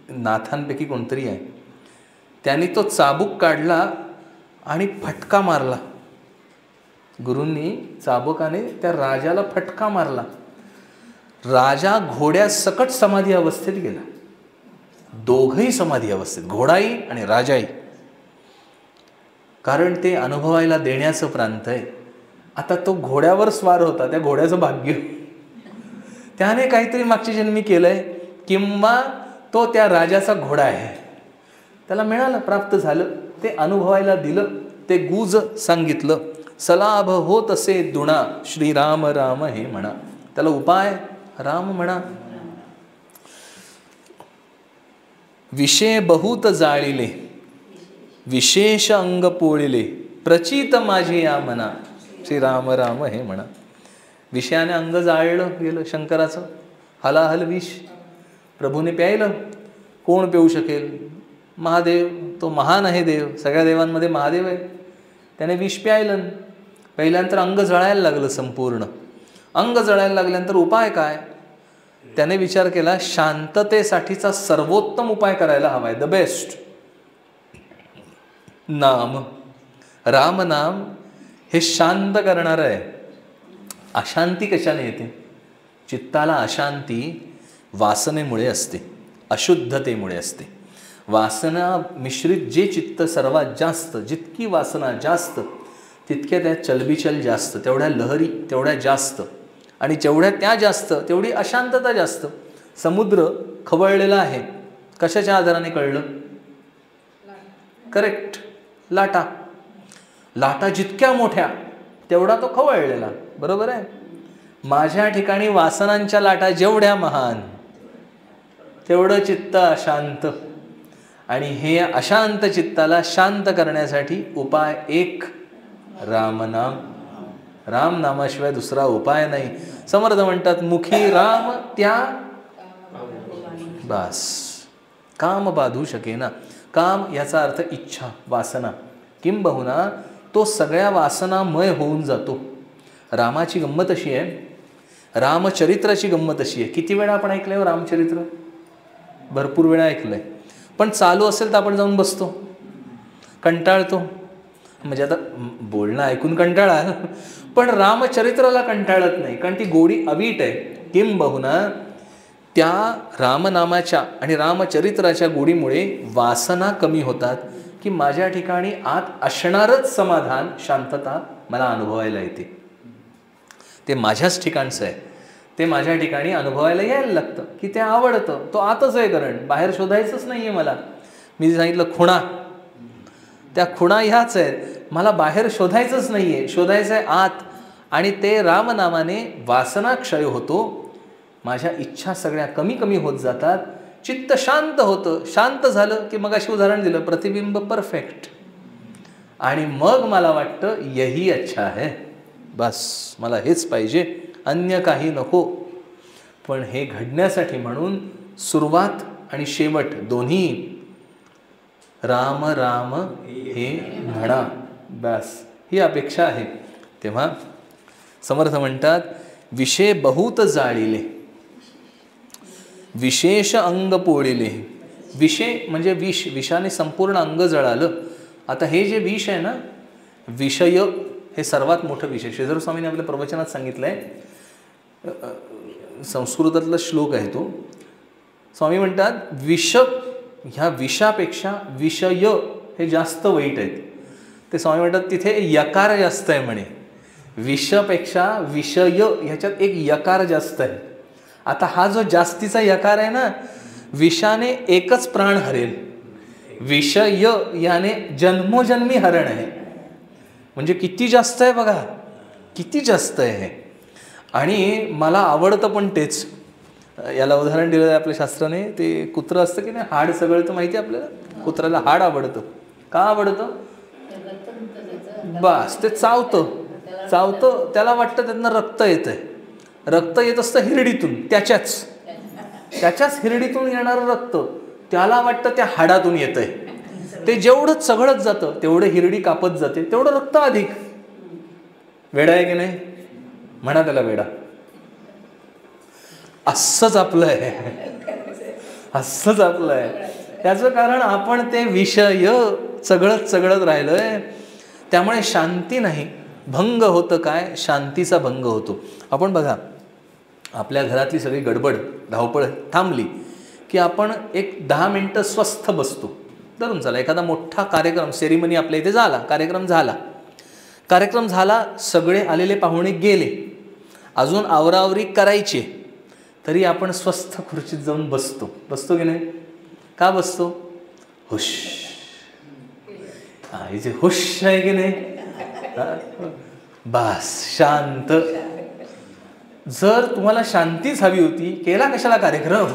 नाथांपैकी कोणतरी आहे. त्याने तो चाबूक काढला आणि फटका मारला. गुरूंनी चाबुकाने त्या राजाला फटका मारला. राजा घोड्यासकट समाधी अवस्थेत गेला. दोघंही समाधी अवस्थेत, घोडाही आणि राजाही. कारण ते अनुभवायला देण्याचं प्रांत आहे. आता तो घोड्यावर स्वार होता, त्या घोड्याचं भाग्य, त्याने काहीतरी मागच्या जन्मी केलंय, किंवा तो त्या राजाचा घोडा आहे, त्याला मिळालं, प्राप्त झालं, ते अनुभवायला दिलं, ते गुज सांगितलं. सलाभ होत असे दुणा, श्रीराम राम हे म्हणा. त्याला उपाय राम म्हणा. विषय बहुत जाळिले, विशेष अंग पोळिले, प्रचित माझे या मना, श्रीराम राम हे म्हणा. विषयाने अंग जाळलं गेलं शंकराचं. हलाहल विष प्रभूने प्यायलं. कोण पिऊ शकेल? महादेव, तो महान आहे देव, सगळ्या देवांमध्ये महादेव आहे. त्याने विष प्यायलं. पहिल्यानंतर अंग जळायला लागलं संपूर्ण. अंग जळायला लागल्यानंतर उपाय काय? त्याने विचार केला, शांततेसाठीचा सर्वोत्तम उपाय करायला हवा आहे, द बेस्ट, नाम. राम नाम हे शांत करणारं आहे. अशांती कशाने येते? चित्ताला अशांती वासनेमुळे असते, अशुद्धतेमुळे असते. वासना मिश्रित जे चित्त सर्वात जास्त, जितकी वासना जास्त तितक्या त्या चलबिचल जास्त, तेवढ्या लहरी तेवढ्या जास्त, आणि जेवढ्या त्या जास्त तेवढी अशांतता जास्त. समुद्र खवळलेला आहे, कशाच्या आधाराने कळलं? करेक्ट, लाटा. लाटा जितक्या मोठ्या तेवढा तो खवळलेला, बरोबर आहे. माझ्या ठिकाणी वासनांच्या लाटा जेवढ्या महान तेवढं चित्त अशांत. आणि हे अशांत चित्ताला शांत करण्यासाठी उपाय एक, रामनाम. राम नामाशिवाय दुसरा उपाय नाही. समर्थ म्हणतात, मुखी राम त्या बास, काम बाधू शकेना. काम याचा अर्थ इच्छा, वासना. किंबहुना तो सगळ्या वासनामय होऊन जातो. रामाची गंमत अशी आहे, रामचरित्राची गंमत अशी आहे. किती वेळा आपण ऐकलंय हो रामचरित्र? भरपूर वेळा ऐकलंय. पण चालू असेल तर आपण जाऊन बसतो, कंटाळतो. म्हणजे आता बोलणं ऐकून कंटाळा, पण रामचरित्राला कंटाळत नाही, कारण ती गोडी अवीट आहे. किंबहुना त्या रामनामाच्या आणि रामचरित्राच्या गोडीमुळे वासना कमी होतात, की माझ्या ठिकाणी आत असणारच समाधान, शांतता मला अनुभवायला येते. ते माझ्याच ठिकाणचं आहे, ते माझ्या ठिकाणी अनुभवायला यायला लागतं, की ते आवडतं. तो आतच आहे, कारण बाहेर शोधायचंच नाही आहे मला. मी जे सांगितलं खुणा, त्या खुणा ह्याच आहेत, मला बाहेर शोधायचंच नाही आहे, शोधायचं आहे आत. आणि ते रामनामाने वासनाक्षय होतो, माझ्या इच्छा सगळ्या कमी कमी होत जातात, चित्त शांत होतं. शांत झालं की मग अशी उदाहरण दिलं, प्रतिबिंब परफेक्ट. आणि मग मला वाटतं यही अच्छा है, बस मला हेच पाहिजे, अन्य काही नको. पण हे घडण्यासाठी म्हणून सुरुवात आणि शेवट दोन्ही राम राम हे म्हणा, बस ही अपेक्षा आहे. तेव्हा समर्थ म्हणतात, विषय बहुत जाळिले, विशेष अंग पोळिले. विषय म्हणजे विष, विषाने संपूर्ण अंग जळालं. आता हे जे विष आहे ना, विषय हे सर्वात मोठं विषय. श्रीधर स्वामींनी आपल्या प्रवचनात सांगितलं आहे, संस्कृतातला श्लोक आहे तो. स्वामी म्हणतात, विष, ह्या विषापेक्षा विषय हे जास्त वाईट आहेत. ते स्वामी म्हणतात तिथे यकार जास्त आहे म्हणे. विषपेक्षा विषय ह्याच्यात एक यकार जास्त आहे. आता हा जो जास्तीचा यकार आहे ना, विषाने एकच प्राण हरेल, विषय याने जन्मोजन्मी हरण आहे. म्हणजे किती जास्त आहे बघा, किती जास्त आहे. आणि मला आवडतं पण तेच. याला उदाहरण दिलं आहे आपल्या शास्त्राने, ते कुत्रं असतं की नाही, हाड सगळं तर माहिती आहे आपल्याला, कुत्र्याला हाड आवडतं. का आवडतं? बस ते चावतं, त्याला वाटतं त्यातनं रक्त येतंय. रक्त येत असतं हिरडीतून, त्याच्याच हिरडीतून येणारं रक्त त्याला वाटतं त्या हाडातून येतंय. ते जेवढं चघळत जातं तेवढं हिरडी कापत जाते, तेवढं रक्त अधिक. वेडा आहे की नाही? म्हणा त्याला वेडा. असंच आपलं आहे. त्याचं कारण आपण ते विषय चघळत राहिलोय. त्यामुळे शांती नाही, भंग होतं. काय? शांतीचा भंग होतो. आपण बघा, आपल्या घरातली सगळी गडबड धावपळ थांबली की आपण एक 10 मिनटं स्वस्थ बसतो. धरून चला, एखादा मोठा कार्यक्रम, सेरिमनी आपल्या इथे झाला, कार्यक्रम झाला, सगळे आलेले पाहुणे गेले, अजून आवरावरी करायची, तरी आपण स्वस्थ खुर्चीत जाऊन बसतो की नाही? का बसतो? हुश. हे जे हुश आहे की नाही, बस शांत. जर तुम्हाला शांतीच हवी होती, केला कशाला कार्यक्रम?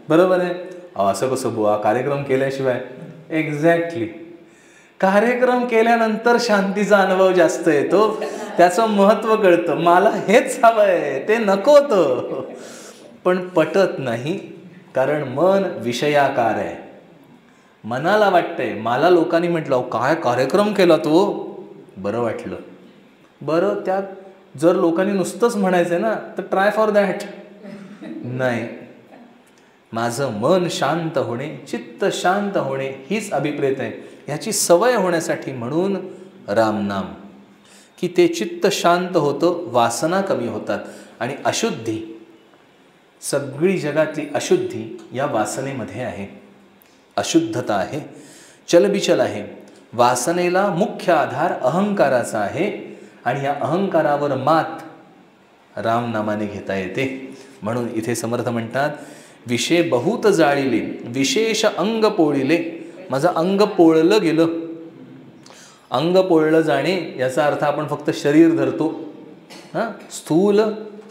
बरोबर आहे. असं कसं बुवा, कार्यक्रम केल्याशिवाय? एक्झॅक्टली. कार्यक्रम केल्यानंतर शांतीचा अनुभव जास्त येतो, त्याचं महत्त्व कळतं. मला हेच हवंय, ते नको होतं, पण पटत नाही. कारण मन विषयाकार आहे. मनाला वाटतंय, मला लोकांनी म्हटलं काय कार्यक्रम केला तो, बरं वाटलं. बरं, त्यात जर लोकांनी नुसतंच म्हणायचंय ना, तर ट्राय फॉर दॅट. नाही, माझं मन शांत होणे, चित्त शांत होणे हीच अभिप्रेत आहे. ह्याची सवय होण्यासाठी म्हणून रामनाम, की ते चित्त शांत होतं, वासना कमी होतात. आणि अशुद्धी, सगळी जगातली अशुद्धी या वासनेमध्ये आहे. अशुद्धता आहे, चलबिचल आहे. वासनेला मुख्य आधार अहंकाराचा आहे, आणि या अहंकारावर मात रामनामाने घेता येते. म्हणून इथे समर्थ म्हणतात, विषय बहुत जाळिले, विशेष अंग पोळिले. माझं अंग पोळलं गेलं. अंग पोळलं जाणे याचा अर्थ आपण फक्त शरीर धरतो. स्थूल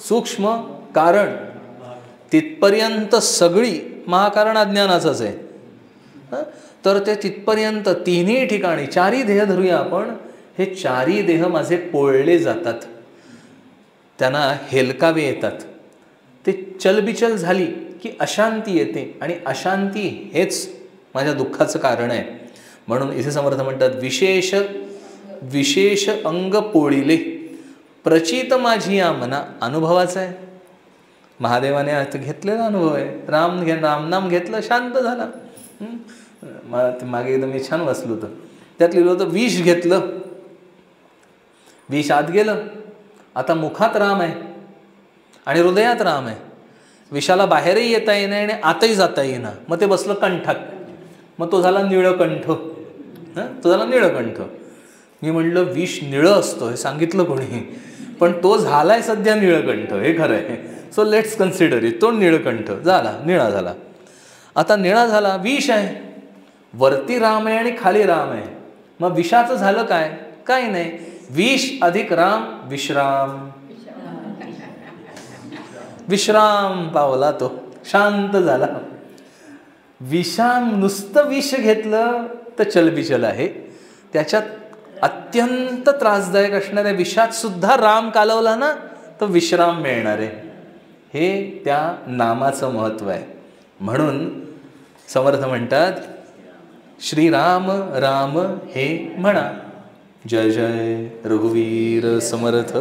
सूक्ष्म कारण तिथपर्यंत सगळी महाकारण अज्ञानाचंच आहे. तर ते तिथपर्यंत तिन्ही ठिकाणी 4 देह धरूया आपण. हे 4 देह माझे पोळले जातात, त्यांना हेलकावे येतात. ते चलबिचल झाली की अशांती येते, आणि अशांती हेच माझ्या दुःखाचं कारण आहे. म्हणून इथे समर्थ म्हणतात, विशेष अंग पोळिले, प्रचित माझी या मना. अनुभवाचा आहे, महादेवाने आता घेतलेला अनुभव आहे. रामनाम घेतलं, शांत झाला. मागे एकदा मी छान वाचलं होतं, त्यात लिहिलं होतं, विष घेतलं, विष आत गेलं, आता मुखात राम आहे आणि हृदयात राम आहे. विषाला बाहेरही येता येणं आणि आतही जाता येणं. मग ते बसलं कंठात, मग तो झाला निळकंठ. मी म्हणलं विष निळं असतं हे सांगितलं कोणी, पण तो झालाय सध्या निळकंठ, हे खरं आहे. So let's consider it. तो निळकंठ झाला, निळा झाला. आता निळा झाला, विष आहे, वरती राम आहे आणि खाली राम आहे. मग विषाचं झालं काय? काही नाही, विष अधिक राम, विश्राम पावला, तो शांत झाला. नुसतं विष घेतलं तर चलबिचल आहे. त्याच्यात अत्यंत त्रासदायक असणाऱ्या विषात सुद्धा राम कालवला ना, तर विश्राम मिळणार आहे. हे त्या नामाचं महत्त्व आहे. म्हणून समर्थ म्हणतात, श्रीराम राम हे म्हणा. जय जय रघुवीर समर्थ.